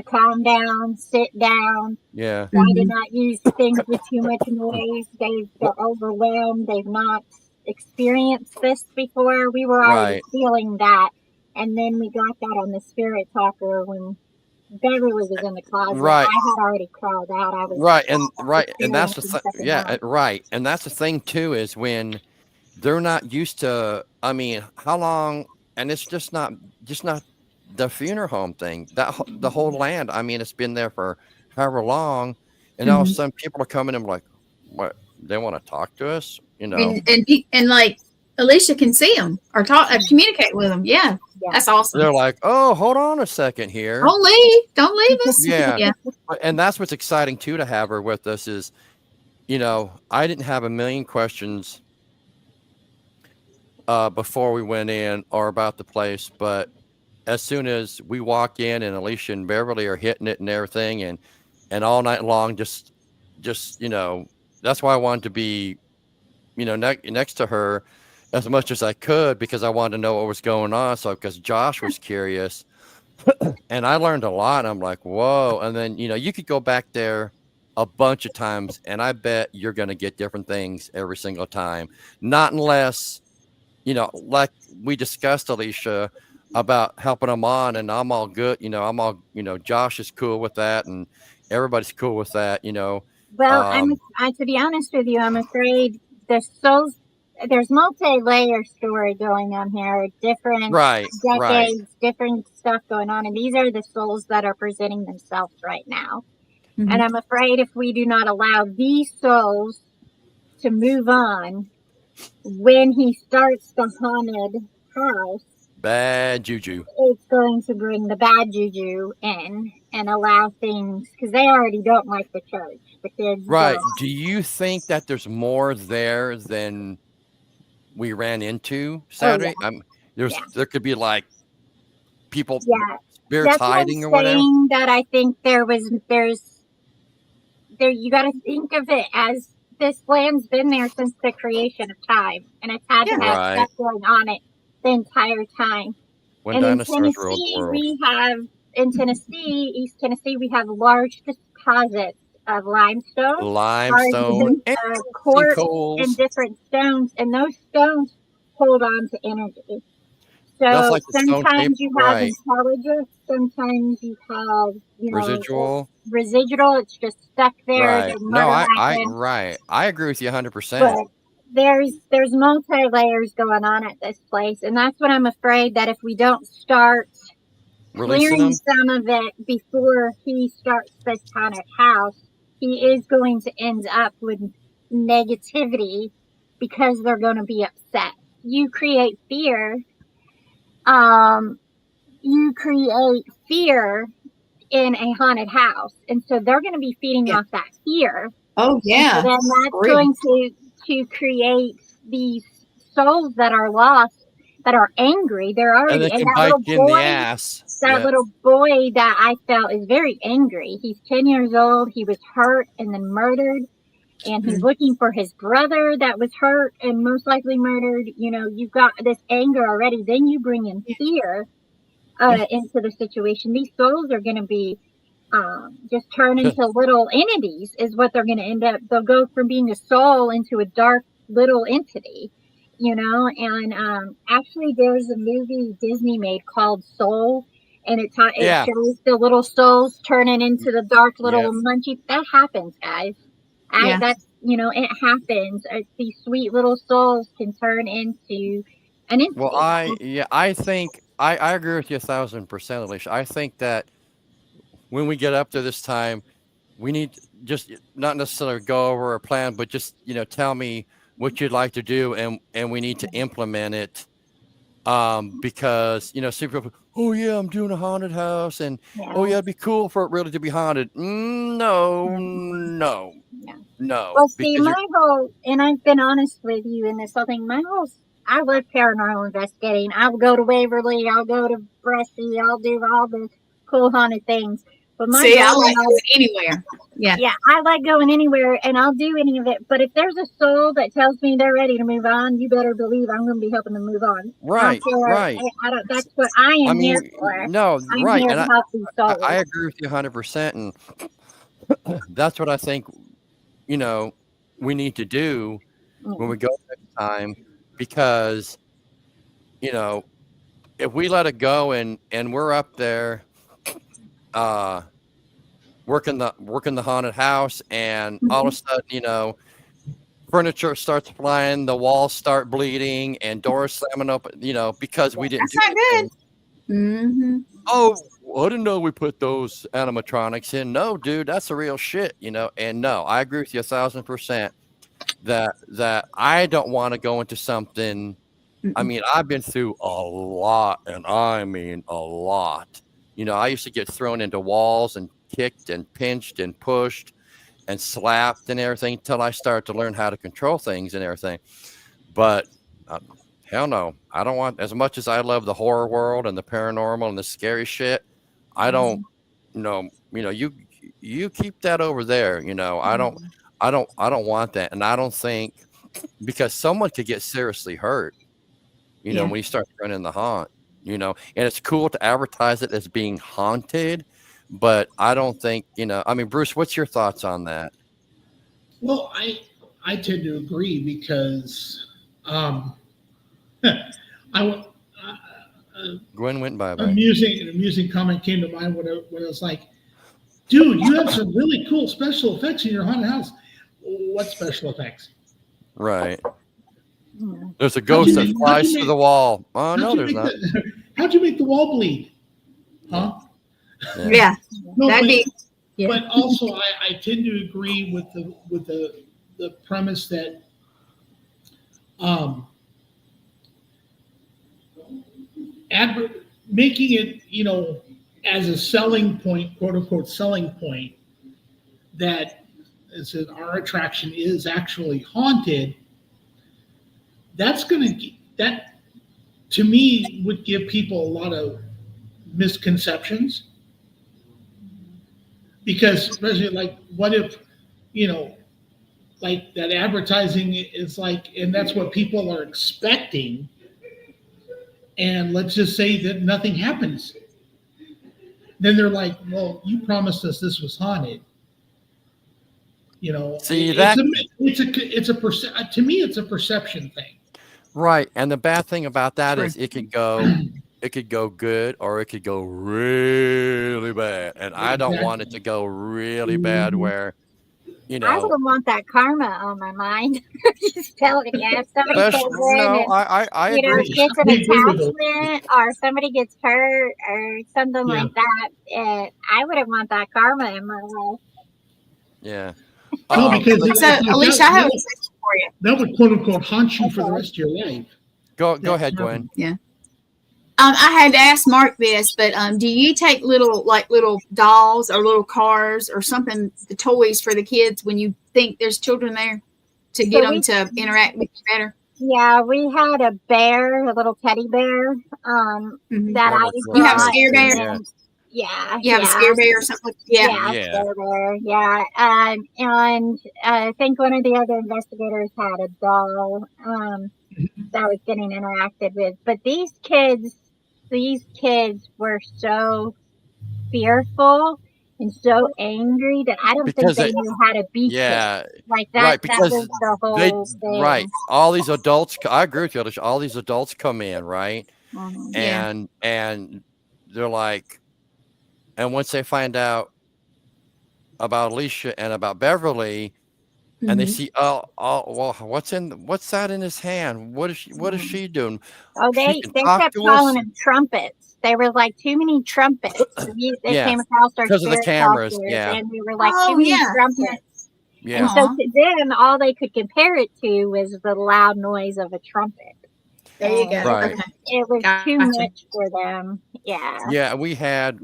calm down, sit down. Yeah. Try to not use things with too much noise. They're overwhelmed. They've not experienced this before. We were already feeling that. And then we got that on the spirit talker when Beverly was in the closet. Right. I had already crawled out. I was and that's the thing. Yeah, right. And that's the thing too, is when they're not used to, I mean, how long, and it's just not the funeral home thing, the whole land. I mean, it's been there for however long, and all of a sudden people are coming and like, what, they want to talk to us, you know? And like Alishah can see them or talk, communicate with them. Yeah, that's awesome. They're like, oh, hold on a second here. Don't leave us. Yeah. And that's what's exciting too, to have her with us is, you know, I didn't have a million questions before we went in or about the place, but as soon as we walk in and Alishah and Beverly are hitting it and everything, and all night long, just you know, that's why I wanted to be, you know, next to her as much as I could, because I wanted to know what was going on. So because Josh was curious, and I learned a lot. I'm like, whoa. And then, you know, you could go back there a bunch of times, and I bet you're going to get different things every single time. Not unless, you know, like we discussed, Alishah, about helping them on, and I'm all good. You know, Josh is cool with that, and everybody's cool with that, you know. Well, to be honest with you, I'm afraid there's multi-layer story going on here, different decades, different stuff going on, and these are the souls that are presenting themselves right now. And I'm afraid if we do not allow these souls to move on, when he starts the haunted house, bad juju, it's going to bring the bad juju in and allow things, because they already don't like the church. The kids don't. Do you think that there's more there than we ran into Saturday? There could be like people, spirits hiding or whatever. That I think you got to think of it as this land's been there since the creation of time, and it's had to have stuff going on it the entire time. When and dinosaurs ruled the world. In Tennessee, East Tennessee, we have large deposits of limestone, quartz, and different stones, and those stones hold on to energy. So like sometimes you have intelligence, sometimes you have, you know, residual. It's just stuck there. No, I agree with you 100%. But there's multi-layers going on at this place, and that's what I'm afraid, that if we don't start clearing some of it before he starts this haunted house, he is going to end up with negativity, because they're going to be upset. You create fear. You create fear in a haunted house, and so they're going to be feeding off that fear. Oh yeah. And then that's going to create these souls that are lost, that are angry. They're already, and they can bite you in the ass. that little boy that I felt is very angry. He's 10 years old. He was hurt and then murdered. And he's looking for his brother that was hurt and most likely murdered. You know, you've got this anger already. Then you bring in fear into the situation. These souls are going to be just turn into little entities is what they're going to end up. They'll go from being a soul into a dark little entity, you know. And actually there's a movie Disney made called Soul, and it shows the little souls turning into the dark little munchy. That happens, guys. That's, you know, it happens. These sweet little souls can turn into an entity. Well, I think I agree with you 1,000%, Alishah. I think that when we get up to this time, we need just not necessarily go over a plan, but just, you know, tell me what you'd like to do, and we need to implement it. Because, you know, some people, oh yeah, I'm doing a haunted house, and oh yeah, it'd be cool for it really to be haunted. No. Well, see, my whole, and I've been honest with you in this whole thing, I love paranormal investigating. I'll go to Waverly, I'll go to Bresci, I'll do all the cool haunted things. But I like going anywhere. Yeah, I like going anywhere, and I'll do any of it. But if there's a soul that tells me they're ready to move on, you better believe I'm going to be helping them move on. Right. That's what I am here for. No, I'm here to help these souls. I agree with you 100%, and that's what I think, you know, we need to do when we go next time, because, you know, if we let it go and we're up there working the haunted house, and all of a sudden, you know, furniture starts flying, the walls start bleeding, and doors slamming open, you know, because we didn't That's not good. Mm-hmm. Oh, I didn't know we put those animatronics in. No, dude, that's the real shit, you know. And no, I agree with you 1,000% that I don't want to go into something. I mean, I've been through a lot, and I mean a lot. You know, I used to get thrown into walls and kicked and pinched and pushed and slapped and everything until I started to learn how to control things and everything. But hell no, I don't want, as much as I love the horror world and the paranormal and the scary shit, I don't, you keep that over there. You know, I don't want that. And I don't think, because someone could get seriously hurt, you know, when you start running the haunt, you know, and it's cool to advertise it as being haunted, but I don't think, you know, I mean, Bruce, what's your thoughts on that? Well, I tend to agree, because Gwen went bye. An amusing comment came to mind when it was like, dude, you have some really cool special effects in your haunted house. What special effects? Right. There's a ghost that flies through the wall. Oh, no, there's not. How'd you make the wall bleed? Huh? Yeah. No, that'd be. Yeah. But also, I tend to agree with the premise that making it, you know, as a selling point, quote unquote selling point, that is our attraction is actually haunted. That to me would give people a lot of misconceptions, because like, what if, you know, like that advertising is like, and that's what people are expecting, and let's just say that nothing happens, then they're like, well, you promised us this was haunted. You know, see, that to me it's a perception thing. Right. And the bad thing about that is it could go good, or it could go really bad. And I don't want it to go really bad where, you know. I wouldn't want that karma on my mind. Just telling you, if somebody goes in and, you know, gets an attachment, or somebody gets hurt or something like that, I wouldn't want that karma in my life. Yeah. No, because Alishah, I have a question for you. That would quote unquote haunt you for the rest of your life. Go ahead, Gwen. Yeah. I had to ask Mark this, but do you take little dolls or little cars or something, the toys for the kids, when you think there's children there, to get them to interact with you better? Yeah, we had a bear, a little teddy bear, that Oh, I that's You have a brought, scare and bear? yeah. then yeah, You have a yeah, scare bear or something? Yeah. yeah, Yeah. scare bear, yeah, and I think one of the other investigators had a doll, that was getting interacted with. But these kids were so fearful and so angry that I don't think Because they they, knew how to be kids. yeah, Like right. that was Because the they, whole right. thing. All these adults, I agree with you, Alicia, all these adults come in, right? Mhm. Yeah. And they're like, and once they find out about Alicia and about Beverly, and they Mhm. see, well, what's that in his hand? What is she doing? Oh, She they can they talk kept to calling us. them trumpets. They were like too many trumpets. They Yeah, came across our because of the spirit cameras. talkers, Yeah, and we were like too Oh, many yeah. trumpets. And yeah, so Aw. to them, all they could compare it to was the loud noise of a trumpet. There you go. And right. Okay. it was too Gotcha. much for them. Yeah. Yeah, we had,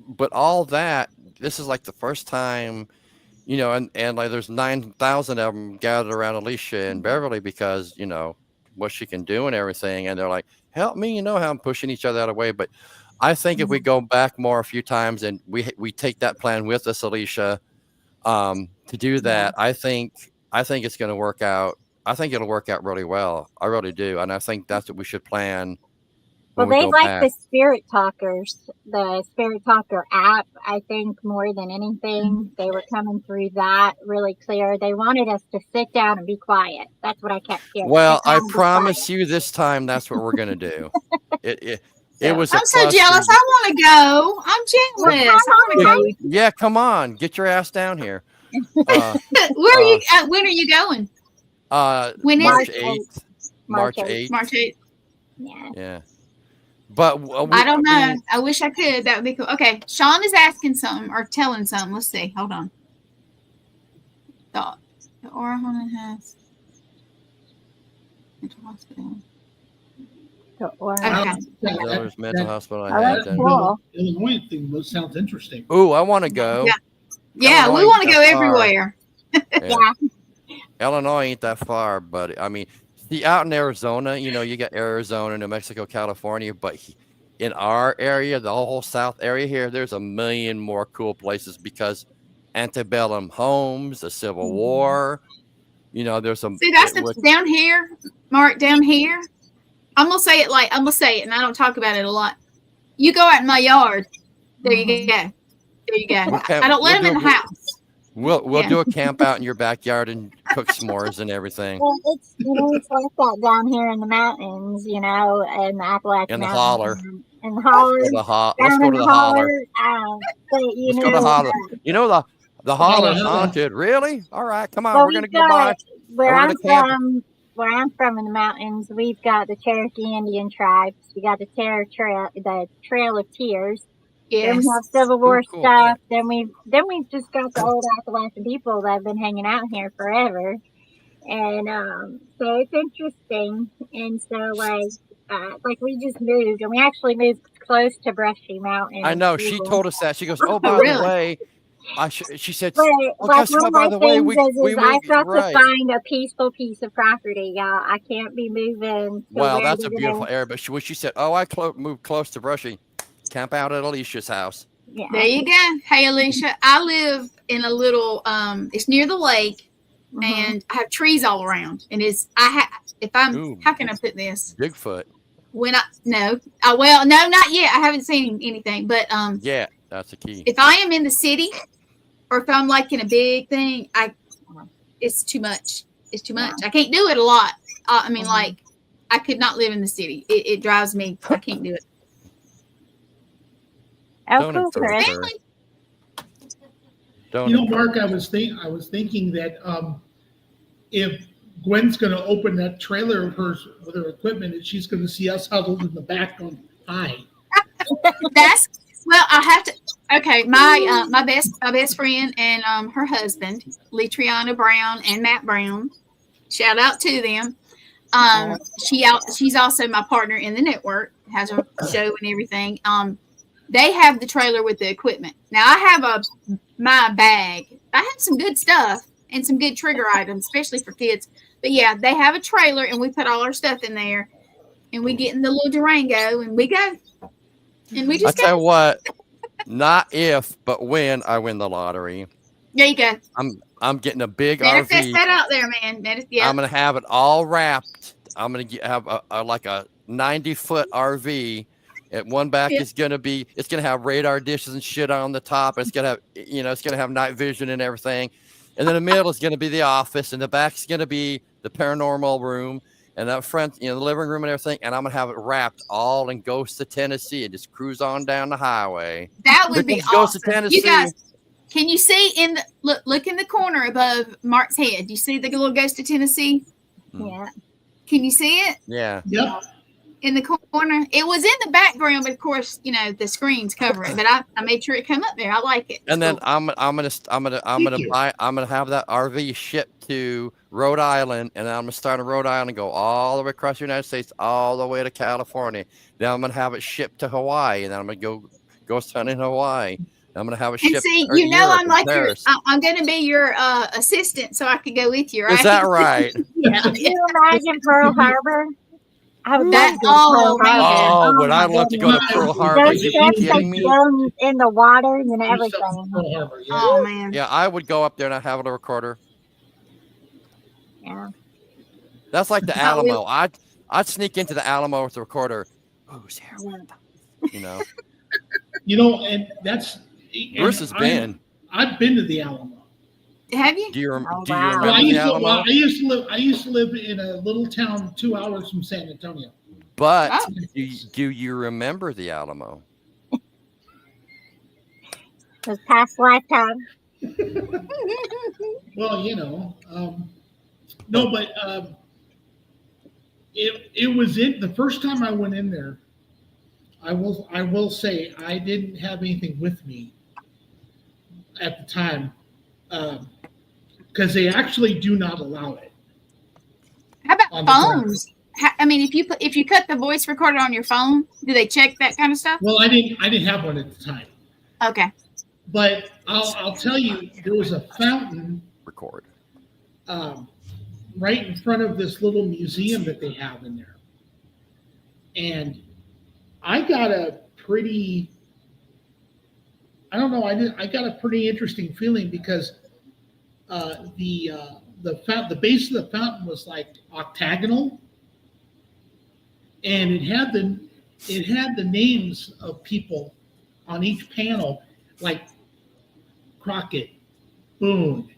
but all that. This is like the first time, and like there's 9,000 of them gathered around Alicia and Beverly because what she can do and everything, and they're like, help me, how I'm pushing each other out of the way. But I think if we go back more a few times and we take that plan with us, Alicia, to do that, I think it's going to work out. I think it'll work out really well. I really do, and I think that's what we should plan Well, when we they go like back. the Spirit Talkers, the Spirit Talker app, I think, more than anything. They were coming through that really clear. They wanted us to sit down and be quiet. That's what I kept hearing. Well, Sit I down and be quiet. promise you this time that's what we're gonna do. It So, was a I'm so cluster. jealous. I want to go. I'm well, jealous. I want to come go. on. with you. Yeah, come on, get your ass down here. Uh, Where are you? uh, When are you going? When is March March it? 8th. 8th. March March 8th. 8th. March 8th. Yeah. Yeah, but I don't know. I wish I could. That would be cool. Okay. Sean is asking something or telling something. Let's see. Hold on. The Aura Haunted House. Mental hospital. So, or, Okay. There's mental hospital. I oh, had that's done. cool. Illinois thing sounds interesting. Ooh, I want to go. Yeah. Yeah, we Illinois want to ain't go that far. everywhere. Yeah. Illinois ain't that far, but I mean, see, out in Arizona, you got Arizona, New Mexico, California, but in our area, the whole South area here, there's a million more cool places because antebellum homes, the Civil War, there's some. See, that's down here, Mark, down here. I'm gonna say it, and I don't talk about it a lot. You go out in my yard. There you go. There you go. I don't let them in the house. We'll do a camp out in your backyard and cook s'mores and everything. Well, it's it's like that down here in the mountains, in the Appalachian In the Mountains, holler. in the holler, Let's go to the holler. But Let's go to the holler. The holler's haunted. Really? All right, come on. well, We're gonna we've go by. got where We're I'm gonna camp. from. Where I'm from in the mountains, we've got the Cherokee Indian tribes. We got the Trail of Tears. Then we Yes. have Civil War Cool. stuff. Then we've just got the old Appalachian people that have been hanging out here forever. And so it's interesting. And so like we just moved, and we actually moved close to Brushy Mountain. I know. She told us that. She goes, "Oh, by really? the way," she said, But "Oh, like guess one what? of By my the way, things we is I've moved got right." to find a peaceful piece of property, y'all. I can't be moving to Well, where that's a they're beautiful gonna, area. But when she said, "Oh, I moved close to Brushy," camp out at Alicia's house. yeah. There you go. Hey, Alishah, I live in a little. It's near the lake, Mhm. and I have trees all around. And Ooh, how can I put this? Bigfoot. No, no, not yet. I haven't seen anything, but Yeah, that's the key. if I am in the city or if I'm like in a big thing, it's too much. It's too much. I can't do it a lot. I mean, like, I could not live in the city. It drives me. I can't do it. Oh, Don't cool, encourage Chris. her. Don't You know, encourage Mark, I was thinking that if Gwen's going to open that trailer of hers with her equipment, and she's going to see us huddled in the back going, "Hi." I have to. Okay, my best friend and her husband, Letriana Brown and Matt Brown. Shout out to them. She's also my partner in the network. Has a show and everything. They have the trailer with the equipment. Now I have my bag. I have some good stuff and some good trigger items, especially for kids. But yeah, they have a trailer, and we put all our stuff in there, and we get in the little Durango, and we go, and we I just tell go. you what, not if, but when I win the lottery, There you go. I'm getting a big Manifest RV. that out there, man. Yeah. I'm gonna have it all wrapped. I'm gonna have like a 90-foot RV. At one back is gonna be, it's gonna have radar dishes and shit on the top. It's gonna have, it's gonna have night vision and everything. And then the middle is gonna be the office, and the back's gonna be the paranormal room, and up front, the living room and everything. And I'm gonna have it wrapped all in Ghost of Tennessee and just cruise on down the highway. That would be Ghost of awesome. Tennessee. You guys, can you see in the look in the corner above Mark's head? Do you see the little Ghost of Tennessee? Yeah. Can you see it? Yeah. Yep. In the corner. It was in the background, but of course, the screens cover it. But I made sure it come up there. I like it. And then cool. I'm gonna have that RV shipped to Rhode Island, and then I'm gonna start in Rhode Island and go all the way across the United States, all the way to California. Then I'm gonna have it shipped to Hawaii, and then I'm gonna go hunt in Hawaii. I'm gonna have it shipped. And see, to Europe I'm and like Paris. I'm gonna be your assistant, so I could go with you, right? Is that right? Yeah. Can you imagine Pearl Harbor? I would That- love to go to Pearl man. Harbor. Oh, would I my love to go to goodness. Pearl Harbor? Are Those you ships that kidding me? go in the water and Do everything. something for Pearl Harbor, yeah. Oh man. Yeah, I would go up there and I'd have a little recorder. Yeah. That's like the Oh, Alamo. I'd sneak into the Alamo with the recorder. Who's here? And that's Bruce has been. I've been to the Alamo. Have you? Do you Oh, remember wow. I the Alamo? used to live in a little town 2 hours from San Antonio. But Oh. do you remember the Alamo? This past lifetime. Well, no, but it was the first time I went in there. I will say I didn't have anything with me at the time because they actually do not allow it. How On about the phones? I mean, if you cut the voice recorder on your phone, do they check that kind of stuff? Well, I didn't have one at the time, Okay. but I'll tell you, there was a fountain Record. right in front of this little museum that they have in there, and I got a pretty, I don't know, I got a pretty interesting feeling because the base of the fountain was like octagonal, and it had the names of people on each panel, like Crockett, Boone,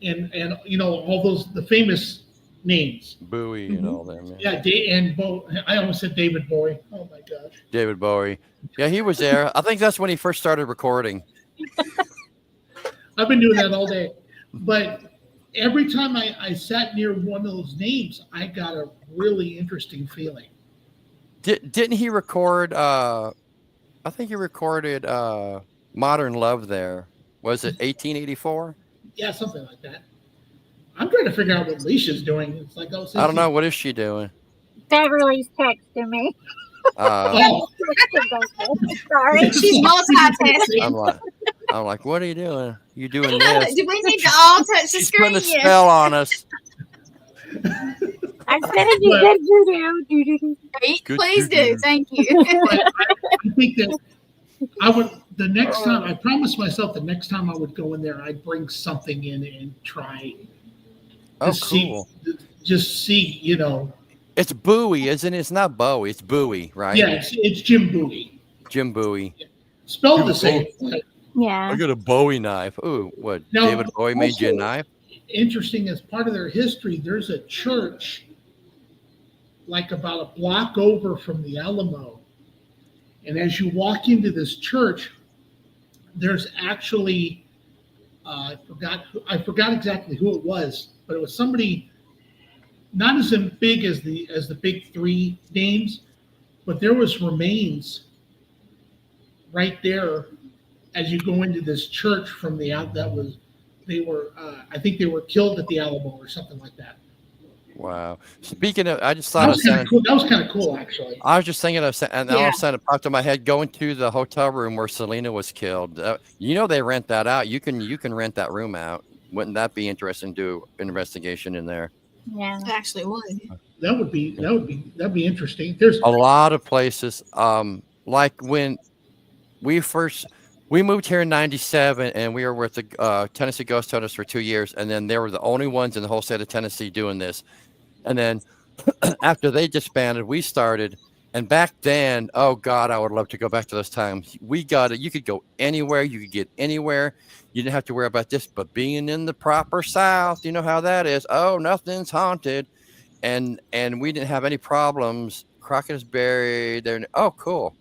and all those the famous names. Bowie and all them. Yeah, I almost said David Bowie. Oh my gosh. David Bowie. Yeah, he was there. I think that's when he first started recording. I've been doing that all day. But every time I sat near one of those names, I got a really interesting feeling. Didn't he record I think he recorded Modern Love there. Was it 1884? Yeah, something like that. I'm trying to figure out what Alishah's doing. It's like, I don't know. What is she doing? Beverly's texting me. Oh, Sorry. She's multitasking. I'm like, what are you doing? You doing this? Do we need to all touch the She's screen? putting a spell on us. I'm sending you good voodoo. Good Please do. voodoo. Thank you. I think that I would, the next time, I promised myself the next time I would go in there, I'd bring something in and try. Oh, to cool. Just see, It's Bowie, isn't it? It's not Bowie. It's Bowie, right? Yeah, it's Jim Bowie. Jim Bowie. Spelled the same. Yeah. I got a Bowie knife. Ooh, what? Now, David Bowie made you a also- knife? Interesting, as part of their history, there's a church like about a block over from the Alamo. And as you walk into this church, there's actually, I forgot exactly who it was, but it was somebody not as big as the big three names, but there was remains right there as you go into this church from the out that was, I think they were killed at the Alamo or something like that. Wow. Speaking of, I just That thought was kind of cool. That was kind of cool, actually. I was just thinking of, and all Yeah. of a sudden it popped in my head, going to the hotel room where Selena was killed. They rent that out. You can rent that room out. Wouldn't that be interesting to do an investigation in there? Yeah. Actually would. That'd be interesting. There's A lot of places, like when we moved here in 97 and we were with the Tennessee Ghost Hunters for 2 years. And then they were the only ones in the whole state of Tennessee doing this. And then after they disbanded, we started. And back then, oh God, I would love to go back to those times. You could go anywhere, you could get anywhere. You didn't have to worry about this, but being in the proper South, you know how that is. Oh, nothing's haunted. And we didn't have any problems. Crockett is buried there. Oh, cool.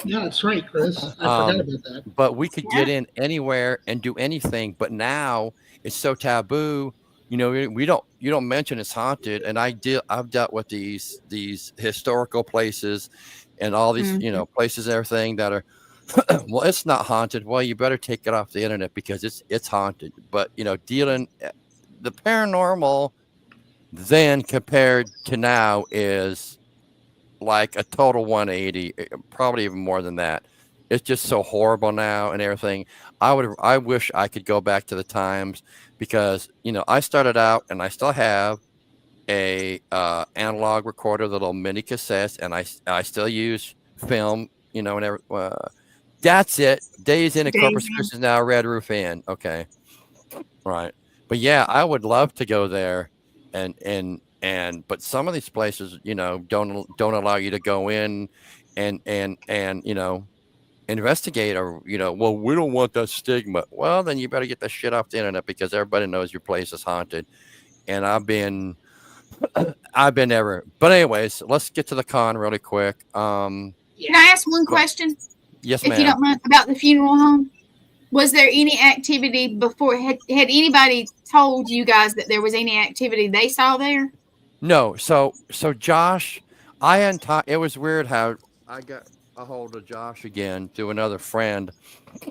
yeah, that's right, Chris. I forgot about that. But we could get in anywhere and do anything. But now it's so taboo. You know, you don't mention it's haunted. And I've dealt with these historical places and all these, places and everything that are, well, it's not haunted. Well, you better take it off the internet because it's haunted. But, dealing the paranormal then compared to now is like a total 180, probably even more than that. It's just so horrible now and everything. I wish I could go back to the times because, I started out and I still have a analog recorder, the little mini cassettes, and I still use film, and that's it. Days in at Corpus Christi, now Red Roof Inn. Okay. Right. But yeah, I would love to go there but some of these places, don't allow you to go in and investigate or, well, we don't want that stigma. Well, then you better get the shit off the internet because everybody knows your place is haunted. And I've been ever. But anyways, let's get to the con really quick. Can I ask one question? Yes, if ma'am. you don't mind, about the funeral home? Was there any activity before? Had anybody told you guys that there was any activity they saw there? No. So Josh, I hadn't talked. It was weird how I got a hold of Josh again through another friend.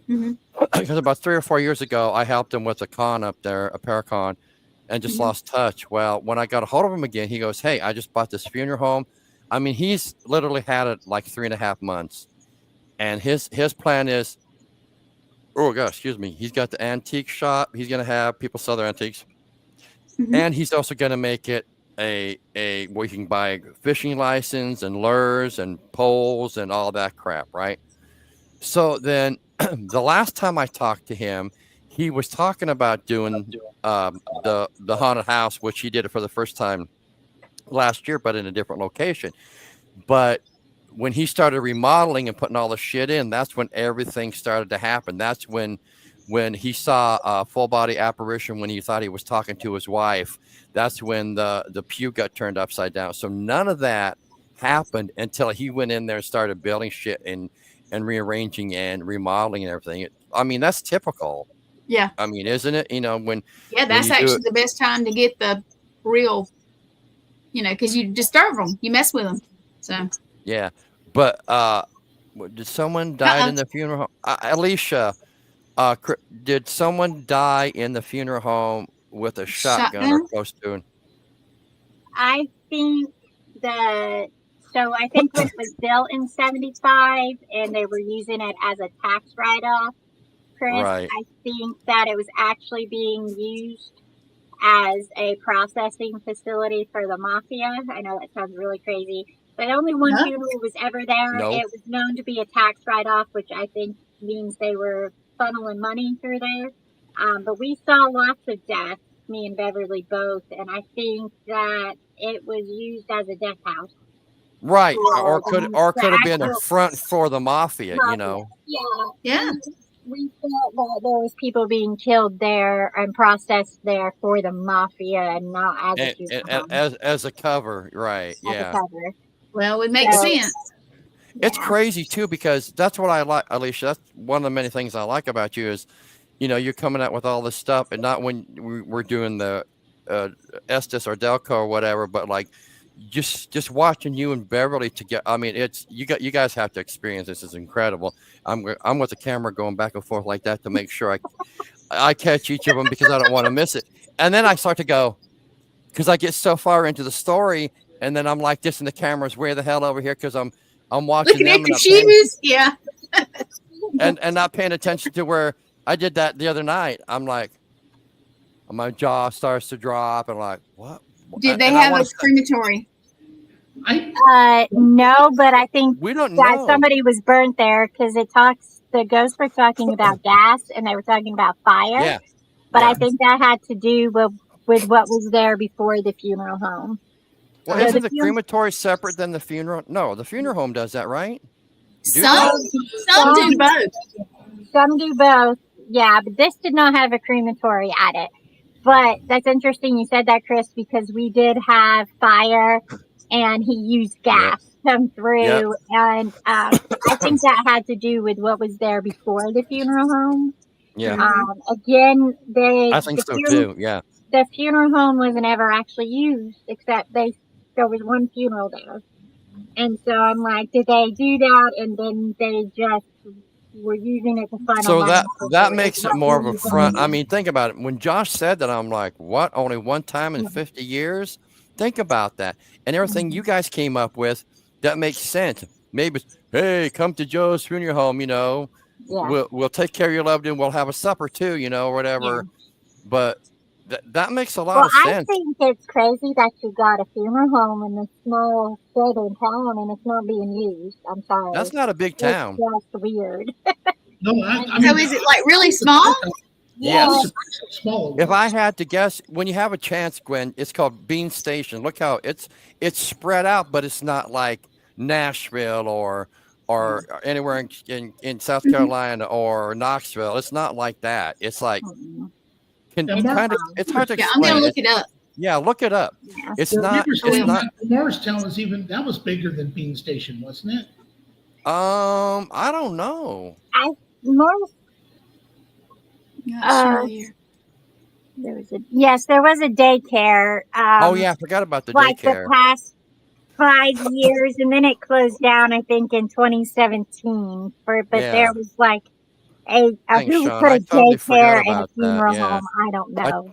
Because about 3 or 4 years ago, I helped him with a con up there, a Paracon, and just lost touch. Well, when I got a hold of him again, he goes, "Hey, I just bought this funeral home." I mean, he's literally had it like 3.5 months, and his plan is, oh gosh, excuse me, he's got the antique shop. He's gonna have people sell their antiques, and he's also gonna make it a where you can buy fishing license and lures and poles and all that crap, right? So then, the last time I talked to him, he was talking about doing the haunted house, which he did it for the first time last year, but in a different location. But when he started remodeling and putting all the shit in, that's when everything started to happen. That's when he saw a full body apparition when he thought he was talking to his wife. That's when the pew got turned upside down. So none of that happened until he went in there and started building shit and rearranging and remodeling and everything. I mean, that's typical. Yeah. I mean, isn't it? That's actually the best time to get the real, because you disturb them, you mess with them. So. Yeah, but did someone die in the funeral home? Alishah, did someone die in the funeral home with a shotgun or close to it? I think when it was built in 75 and they were using it as a tax write-off, Chris, right. I think that it was actually being used as a processing facility for the mafia. I know that sounds really crazy, but only one funeral was ever there. Nope. It was known to be a tax write-off, which I think means they were funneling money through there. But we saw lots of deaths, me and Beverly both, and I think that it was used as a death house. Right, or could have been a front for the mafia, Yeah. We thought that there was people being killed there and processed there for the mafia and not as a cover, right? As a cover. Well, it makes sense. It's crazy too because that's what I like, Alishah. That's one of the many things I like about you is, you're coming out with all this stuff, and not when we're doing the Estes or Delco or whatever, but like just watching you and Beverly together. I mean, it's you guys have to experience this. It's incredible. I'm with the camera going back and forth like that to make sure I catch each of them because I don't want to miss it. And then I start to go because I get so far into the story, and then I'm like this, and the camera's way the hell over here because I'm watching looking them at the shoes, and not paying attention to where I did that the other night. I'm like, my jaw starts to drop, and like, what? Did they And I have wanna a say, crematory? No, but I think we don't that know. somebody was burnt there because the ghosts were talking about gas and they were talking about fire. Yeah. But I Yeah. think that had to do with what was there before the funeral home. Well, So isn't the the crematory separate than the funeral? No, the funeral home does that, right? Do Some Some do both. Some do both. Yeah, but this did not have a crematory at it. But that's interesting you said that, Chris, because we did have fire and he used Yep. gas come through. Yep. And I think that had to do with what was there before the funeral home. Yeah. Again, I think so too. Yeah. the funeral home wasn't ever actually used, except there was one funeral there. And so I'm like, did they do that and then they just were using it to final So money? that makes it more of a front. I mean, think about it. When Josh said that, I'm like, what? Only one time in 50 years? Think about that. And everything you guys came up with, that makes sense. Maybe, hey, come to Joe's funeral home, you know. Yeah. We'll take care of your loved one. We'll have a supper too, you know, whatever. But that makes a lot Well, of I sense. think it's crazy that you got a funeral home in this small southern town and it's not being used. I'm sorry. That's not a big town. It's just weird. No, I So mean, is it like really small? Yes. It's small. If I had to guess, when you have a chance, Gwen, it's called Bean Station. Look how it's spread out, but it's not like Nashville or anywhere in South Carolina or Knoxville. It's not like that. It's like it's hard to Yeah, I'm explain. gonna look it up. Yeah, look it up. It's Well, not. River's It's Town, not. Morristown was that was bigger than Bean Station, wasn't it? I don't know. There was a daycare. Oh yeah, I forgot about the like daycare. the past 5 years, and then it closed down. I think in 2017. But there was like who would put a totally forgot daycare and a about that. funeral Yeah. home? I don't know.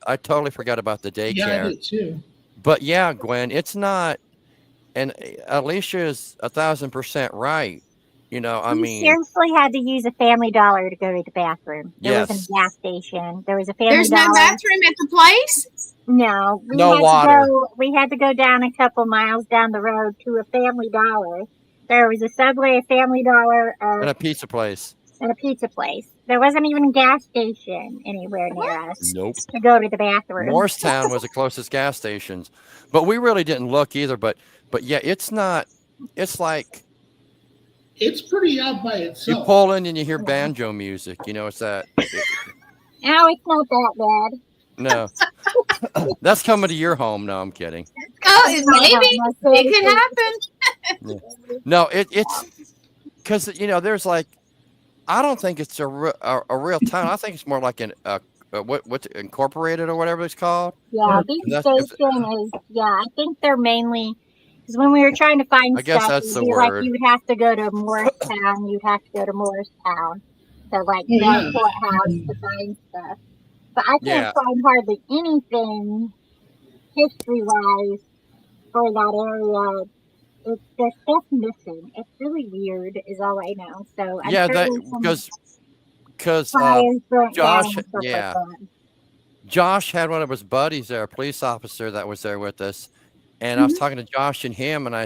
I totally forgot about the daycare. Yeah, I did too. But yeah, Gwen, it's not. And Alishah is 1,000% right. You know, I We mean, seriously had to use a Family Dollar to go to the bathroom. There wasn't a gas station. There was a Family There's Dollar. no bathroom at the place? No. No water. We had to go down a couple miles down the road to a Family Dollar. There was a Subway, a Family Dollar, and a pizza place. and a pizza place. There wasn't even a gas station anywhere near us. Nope. To go to the bathroom. Morristown was the closest gas stations, but we really didn't look either. But yeah, it's not. It's like it's pretty out by itself. You pull in and you hear banjo music. You know, it's that. No, it's not that bad. No, that's coming to your home. No, I'm kidding. Oh, maybe it could happen. No, it's because there's like, I don't think it's a real town. I think it's more like what's incorporated or whatever it's called. Yeah, Bean Station is. Yeah, I think they're mainly. Because when we were trying to find I guess stuff, that's the like word. you would have to go to Morristown. You'd have to go to Morristown. So like that courthouse to find stuff. But I can't find hardly anything history-wise for that area. There's stuff missing. It's really weird, is all I know. So I'm sure because Josh had one of his buddies there, a police officer that was there with us, and I was talking to Josh and him, and I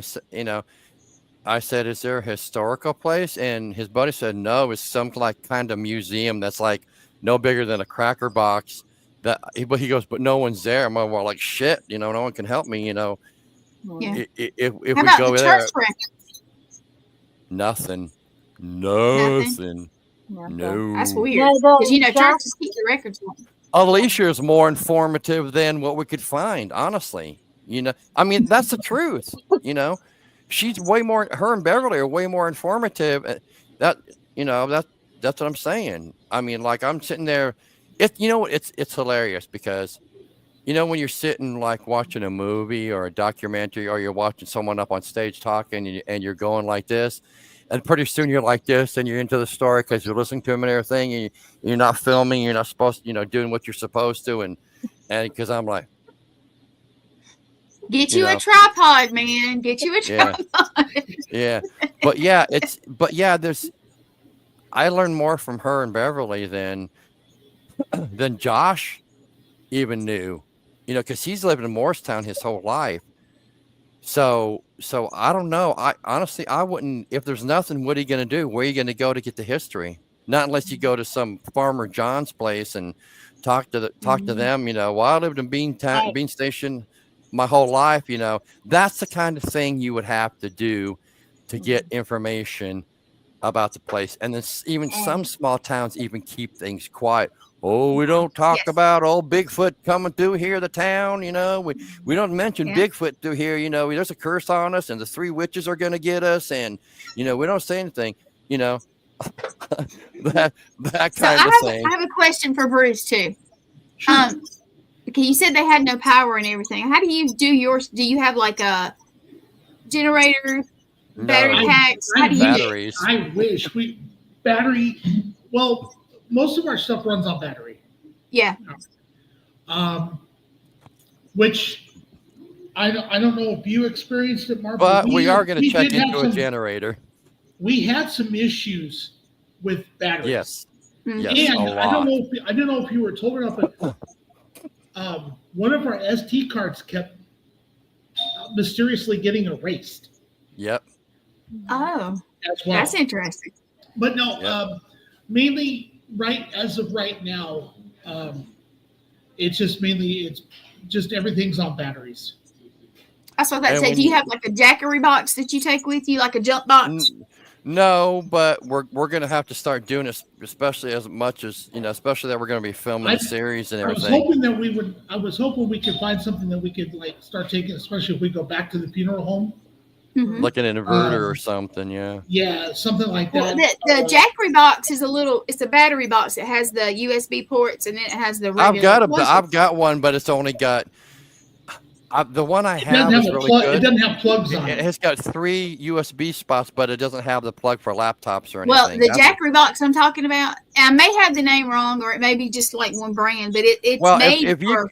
said, "Is there a historical place?" And his buddy said, "No, it's some like kind of museum that's like no bigger than a cracker box." But he goes, "But no one's there." I'm like, "Shit, no one can help me." Yeah. If How we about go the there, church records? nothing. No. That's weird. Because churches keep the records. Alishah is more informative than what we could find, honestly. I mean, that's the truth. She's way more. Her and Beverly are way more informative. That's what I'm saying. I mean, like I'm sitting there. It's hilarious because, when you're sitting like watching a movie or a documentary, or you're watching someone up on stage talking, and you're going like this, and pretty soon you're like this, and you're into the story because you're listening to them and everything, and you're not filming, you're not supposed to, doing what you're supposed to, and because I'm like. Get you a tripod, man. Get you a tripod. Yeah. But I learned more from her and Beverly than Josh. even knew, because he's lived in Morristown his whole life. So I don't know. I honestly, I wouldn't. If there's nothing, what are you going to do? Where are you going to go to get the history? Not unless you go to some Farmer John's place and talk to them. Well, I lived in Bean Station my whole life. That's the kind of thing you would have to do to get information about the place. And then even some small towns even keep things quiet. Oh, we don't talk about old Bigfoot coming through here, the town. We don't mention Bigfoot through here. There's a curse on us, and the 3 witches are going to get us, and we don't say anything. that kind of thing. I have a question for Bruce too. Sure. Okay, you said they had no power and everything. How do you do yours? Do you have like a generator, battery packs? Batteries. I wish well, most of our stuff runs on battery. Yeah. Which I don't know if you experienced it, Mark. But we are going to check into a generator. We had some issues with batteries. Yes. Yes, and a lot. I don't know if you were told or not, but one of our SD cards kept mysteriously getting erased. Yep. Oh, as well. That's interesting. But no, mainly as of right now, it's just everything's on batteries. That's what that said. Do you have like a Jackery box that you take with you, like a jump box? No, but we're going to have to start doing this, especially as much as especially that we're going to be filming a series and everything. I was hoping we could find something that we could like start taking, especially if we go back to the funeral home. Mm-hmm. Like an inverter or something, Yeah, something like that. Well, the Jackery box is it's a battery box. It has the USB ports and then it has the regular. I've got one, but it's only got the one I have is really good. It doesn't have plugs on it. It has got 3 USB spots, but it doesn't have the plug for laptops or anything. Well, the Jackery box I'm talking about, I may have the name wrong, or it may be just like one brand, but it's made for.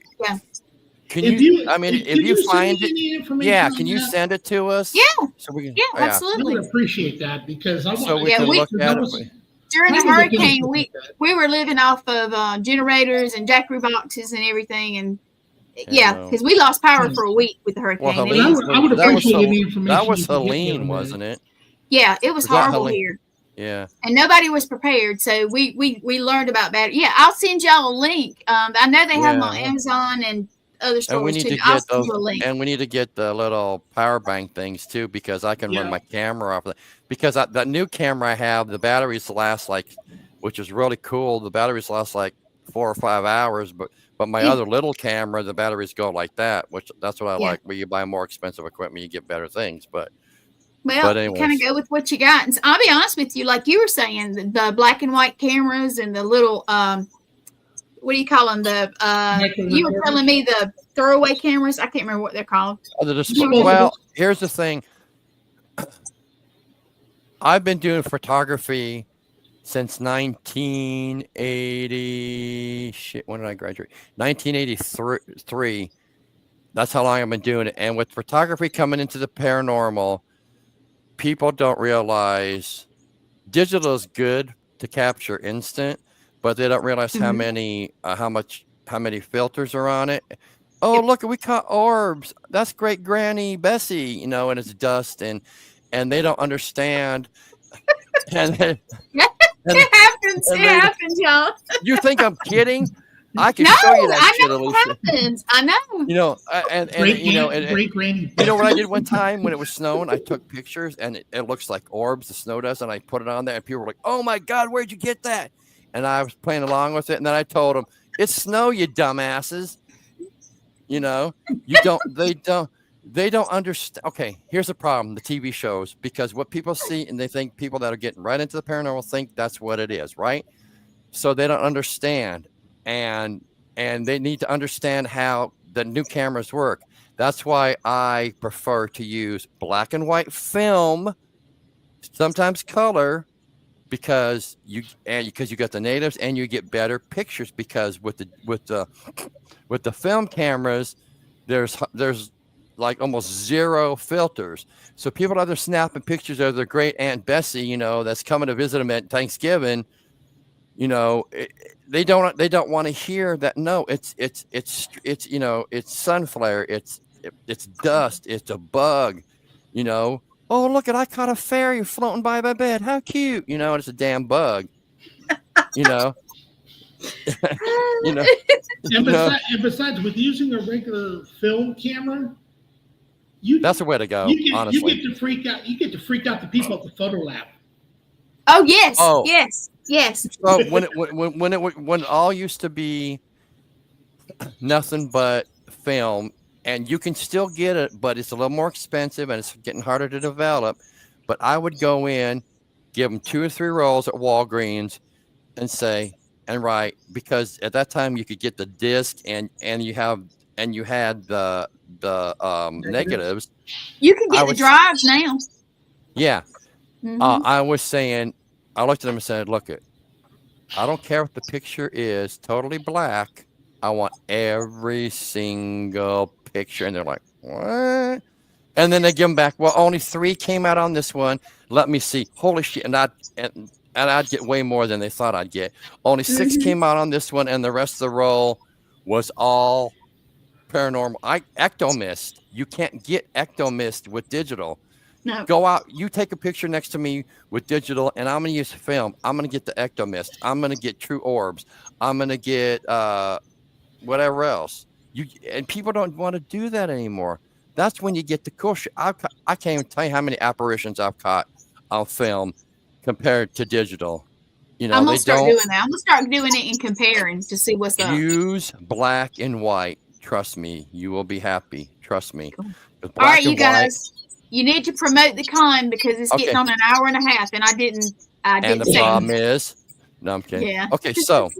Can you find it? Can you send it to us? Yeah. So we can, absolutely. I would appreciate that because I want we can look at it. During the hurricane, we were living off of generators and Jackery boxes and everything, and because we lost power for a week with the hurricane. Well, I would appreciate any information. That was Helene, wasn't it? Yeah, it was horrible here. Yeah, and nobody was prepared, so we learned about battery. Yeah, I'll send y'all a link. I know they have them on Amazon and other stores and we need too. to get those, and we need to get the little power bank things too, because I can run my camera off of that. Because that new camera I have, the batteries last which is really cool. The batteries last like 4 or 5 hours, but my other little camera, the batteries go like that, which that's what I like. Where you buy more expensive equipment, you get better things. But kind of go with what you got. And I'll be honest with you, like you were saying, the black and white cameras and the little what do you call them? You were telling me the throwaway cameras. I can't remember what they're called. Well, here's the thing. I've been doing photography since 1980. When did I graduate? 1983. That's how long I've been doing it. And with photography coming into the paranormal, people don't realize digital is good to capture instant, but they don't realize how many filters are on it. Oh, look, we caught orbs. That's great Granny Bessie, and it's dust, and they don't understand. It happens, y'all. You think I'm kidding? I can show you that shit, Alishah. Happens. I know. Great Granny. You know what I did one time when it was snowing? I took pictures, and it looks like orbs, the snow does, and I put it on there, and people were like, "Oh my God, where'd you get that?" And I was playing along with it, and then I told them, "It's snow, you dumbasses." They don't understand. Okay, here's the problem: the TV shows, because what people see, and they think people that are getting right into the paranormal think that's what it is, right? So they don't understand, and they need to understand how the new cameras work. That's why I prefer to use black and white film, sometimes color, because you got the natives and you get better pictures, because with the film cameras, there's like almost zero filters. So people are snapping pictures of their great Aunt Bessie, that's coming to visit them at Thanksgiving, They don't want to hear that. No, it's it's sun flare, it's dust, it's a bug. Oh, look at, I caught a fairy floating by my bed, how cute. And it's a damn bug. you know you know And you know besides, with using a regular film camera, that's the way to go, you honestly. get to freak out. You get to freak out the people at the photo lab. Oh yes, Oh. yes, yes. So when it all used to be nothing but film, and you can still get it, but it's a little more expensive and it's getting harder to develop. But I would go in, give them 2 or 3 rolls at Walgreens, and say and write, because at that time you could get the disc and you had the negatives. You can get the drives now. Yeah. Mhm. I was saying, I looked at them and said, look, I don't care if the picture is totally black. I want every single picture. And they're like, what? And then they give them back. Well, only 3 came out on this one. Let me see. Holy shit. And I'd get way more than they thought I'd get. Only 6 came out on this one. And the rest of the roll was all paranormal. Ectomist. You can't get ectomist with digital. No. Go out, you take a picture next to me with digital, and I'm going to use film. I'm going to get the ectomist. I'm going to get true orbs. I'm going to get whatever else. And people don't want to do that anymore. That's when you get the cool shit. I can't even tell you how many apparitions I've caught on film compared to digital. I'm going to start doing that. I'm going to start doing it and comparing to see what's up. Use black and white. Trust me, you will be happy. Trust me. Cool. All right, you guys. You need to promote the con because it's getting on an hour and a half, and I didn't. And the problem is, no, I'm kidding. Yeah. Okay, so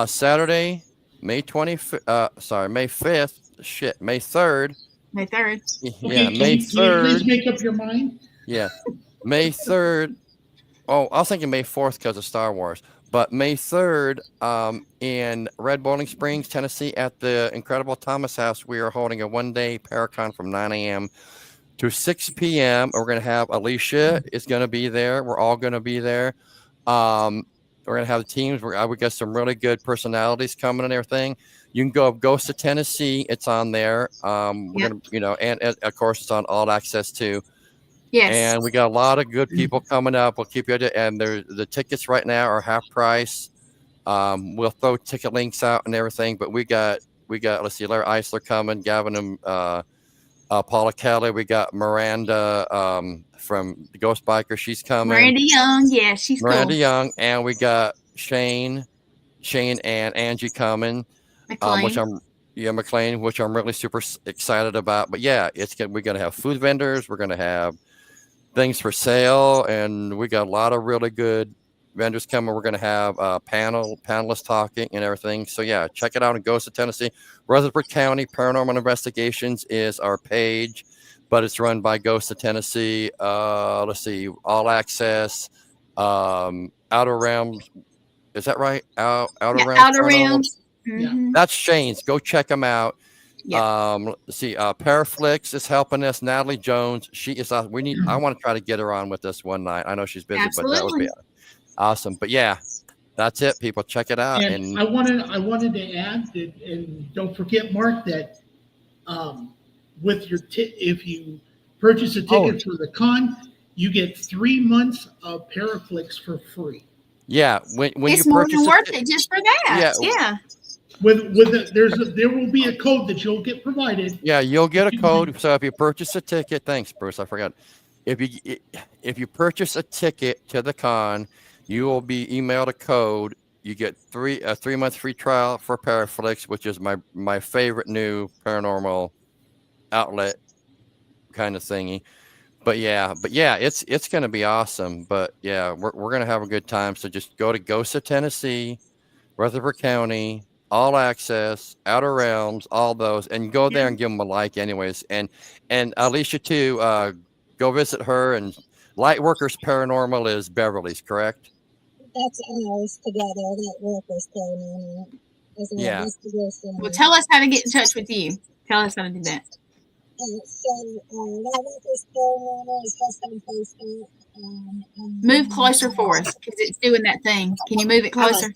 Saturday, May 25th. May 5th. Shit, May 3rd. May 3rd. Yeah, May 3rd. Please make up your mind. Yeah, May 3rd. Oh, I was thinking May 4th because of Star Wars. But May 3rd, in Red Bowling Springs, Tennessee, at the Incredible Thomas House, we are holding a 1-day Paracon from 9 a.m. to 6 p.m. We're going to have Alishah is going to be there. We're all going to be there. We're going to have the teams. We got some really good personalities coming and everything. You can go Ghost of Tennessee. It's on there. We're going to, and of course, it's on All Access too. Yes. And we got a lot of good people coming up. We'll keep you, and the tickets right now are half price. We'll throw ticket links out and everything, but we got let's see, Larry Eisler coming, Gavin and Paula Kelly. We got Miranda from the Ghost Biker. She's coming. Miranda Young, yeah, she's Miranda cool. Young, and we got Shane and Angie coming. McLean, which I'm really super excited about. But yeah, we're gonna have food vendors. We're gonna have things for sale, and we got a lot of really good vendors coming. We're going to have panelists talking and everything. So yeah, check it out in Ghost of Tennessee. Rutherford County Paranormal Investigations is our page, but it's run by Ghost of Tennessee. Let's see, All Access, Outer Realms. Is that right? Outer Realms. Outer Realms. Mm-hmm. That's Shane's. Go check them out. Yep. Let's see, Paraflix is helping us. Natalie Jones, she is. I want to try to get her on with us one night. I know she's busy, Absolutely. But that would be awesome. But yeah, that's it, people. Check it out. And I wanted to add that, and don't forget, Mark, that with your if you purchase a ticket for the con, you get 3 months of Paraflix for free. Yeah, when it's you more purchase than worth it just for that. Yeah. There will be a code that you'll get provided. Yeah, you'll get a code. So if you purchase a ticket, thanks, Bruce. I forgot. If you purchase a ticket to the con, you will be emailed a code. You get a 3-month free trial for Paraflix, which is my favorite new paranormal outlet kind of thingy. But yeah, it's gonna be awesome. But yeah, we're gonna have a good time. So just go to Ghost of Tennessee, Rutherford County, All Access, Outer Realms, all those, and go there and give them a like, anyways. And Alishah too. Go visit her. And Lightworkers Paranormal is Beverly's, correct? That's ours together. That workers came in. Well, tell us how to get in touch with you. Tell us how to do that. Lightworkers Paranormal is just on Facebook. Move closer for us because it's doing that thing. Can you move it closer?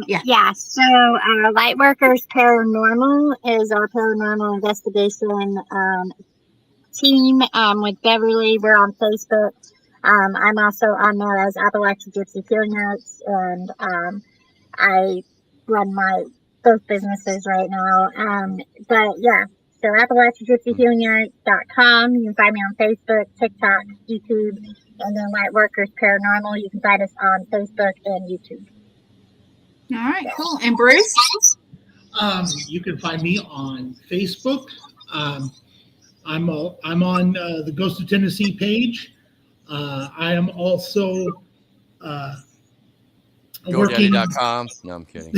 Yeah. So, Lightworkers Paranormal is our paranormal investigation team with Beverly. We're on Facebook. I'm also on there as Appalachia Gypsy Healing Notes, and I run both businesses right now. But yeah, so AppalachiaGypsyHealingArts.com. You can find me on Facebook, TikTok, YouTube, and then Lightworkers Paranormal. You can find us on Facebook and YouTube. All right, cool. And Bruce? You can find me on Facebook. I'm on the Ghost of Tennessee page. I am also working. GoDaddy.com. No, I'm kidding.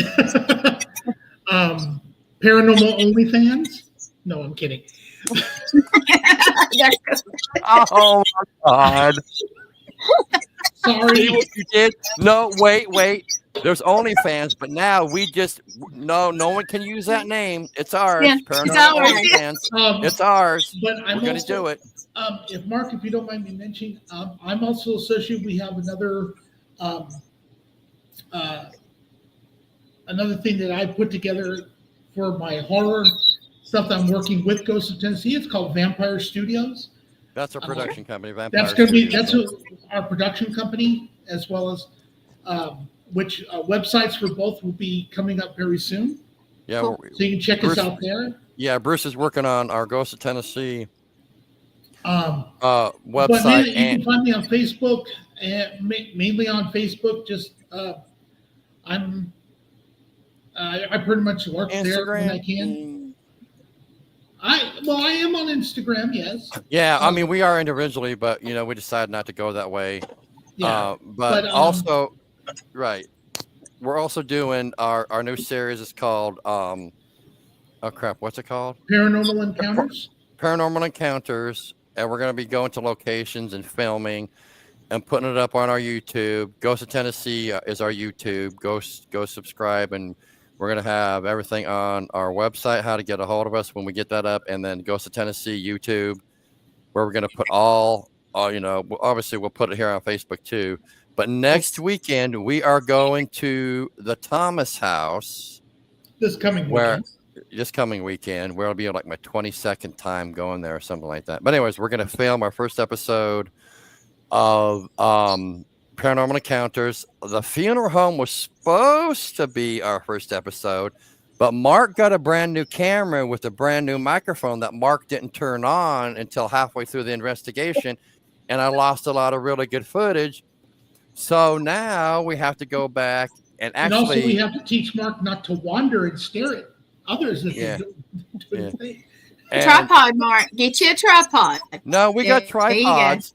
Paranormal OnlyFans. No, I'm kidding. Oh my God! Sorry. See what you did? No, wait. There's OnlyFans, but now no one can use that name. It's ours. Yeah, Paranormal ours. OnlyFans. It's ours. But We're going to do it. If you don't mind me mentioning, I'm also associated. We have another thing that I put together for my horror stuff that I'm working with Ghost of Tennessee. It's called Vampire Studios. That's our production company. Vampire That's going to be Studios. our production company, as well as which websites for both will be coming up very soon. Yeah, Cool. So you can check us out there. Yeah, Bruce is working on our Ghost of Tennessee But website. you can find me on Facebook, and mainly on Facebook. Just I pretty much lurk there when I can. I am on Instagram, yes. Yeah, I mean we are individually, but we decided not to go that way. Yeah, but also, right, we're also doing our new series. Is called what's it called? Paranormal Encounters. Paranormal Encounters, and we're going to be going to locations and filming and putting it up on our YouTube. Ghost of Tennessee is our YouTube. Go subscribe, and we're going to have everything on our website, how to get a hold of us when we get that up, and then Ghost of Tennessee YouTube, where we're going to put obviously we'll put it here on Facebook too. But next weekend, we are going to the Thomas House. This coming weekend, where it'll be like my 22nd time going there or something like that. But anyways, we're going to film our first episode of Paranormal Encounters. The funeral home was supposed to be our first episode, but Mark got a brand new camera with a brand new microphone that Mark didn't turn on until halfway through the investigation, and I lost a lot of really good footage. So now we have to go back and actually. And also we have to teach Mark not to wander and stare at others. Tripod, Mark. Get you a tripod. No, we got tripods,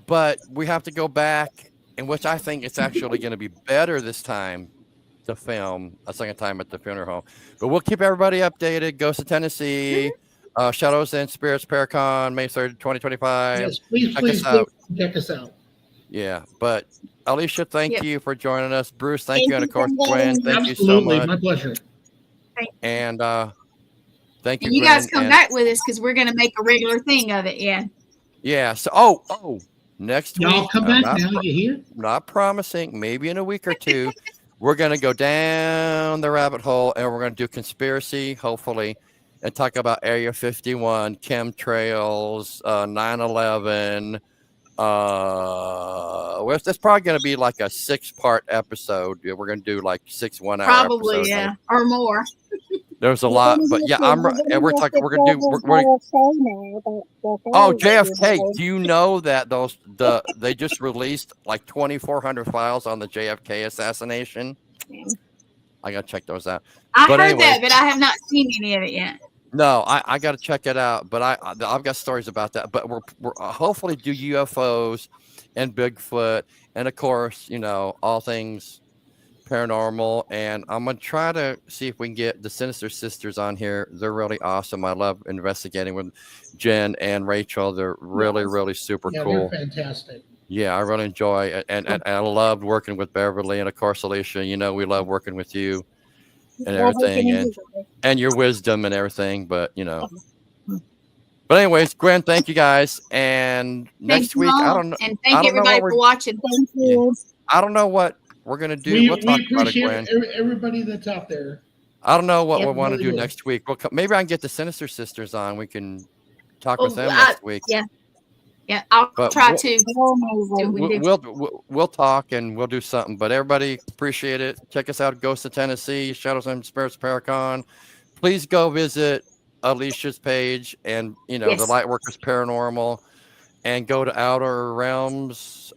but we have to go back, and which I think it's actually going to be better this time to film a second time at the funeral home. But we'll keep everybody updated. Ghost of Tennessee, Shadows and Spirits, Paracon, May 3rd, 2025. Yes, please check us out. Yeah, but Alishah, thank you for joining us. Bruce, thank you. And of course, Gwen, thank you so much. My pleasure. And thank you. And you guys come back with us because we're going to make a regular thing of it. Yeah. Yeah. So, next week. Y'all come back now. You hear? Not promising. Maybe in a week or two, we're going to go down the rabbit hole and we're going to do conspiracy, hopefully, and talk about Area 51, chemtrails, 9/11. That's probably going to be like a 6-part episode. We're going to do like 6 1-hour probably episodes. Yeah, or more. There's a lot, but yeah, we're going to JFK. Do you know that they just released like 2,400 files on the JFK assassination? I got to check those out. I heard that, but I have not seen any of it yet. No, I got to check it out, but I've got stories about that. But we're hopefully do UFOs and Bigfoot, and of course, all things paranormal. And I'm gonna try to see if we can get the Sinister Sisters on here. They're really awesome. I love investigating with Jen and Rachel. They're really super cool. They're fantastic. Yeah, I really enjoy it, and I loved working with Beverly, and of course, Alishah. We love working with you. And everything, and your wisdom and everything, but But anyways, Gwen, thank you guys. And next week, I don't know. And I thank don't know everybody what for watching. Thank you. I don't know what we're gonna do. We We'll talk about it, appreciate Gwen. everybody that's out there. I don't know what Yep, we want to really do do. next week. Maybe I can get the Sinister Sisters on. We can talk with them Oh, next week. Yeah, I'll But try we'll- to. They're See what amazing. we can do. We'll talk and we'll do something. But everybody, appreciate it. Check us out, Ghosts of Tennessee, Shadows and Spirits Paracon. Please go visit Alishah's page and the Yes. Lightworkers Paranormal, and go to Outer Realms.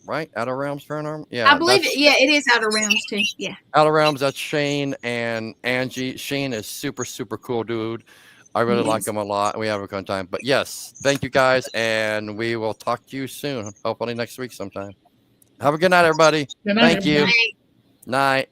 Right? Outer Realms Paranormal. Yeah, I believe it. Yeah, it is Outer Realms too. Yeah. Outer Realms. That's Shane and Angie. Shane is super cool dude. I really like him a lot. We have a good time. But yes, thank you guys, and we will talk to you soon. Hopefully next week sometime. Have a good night, everybody. Good night, Thank you. everybody. Night.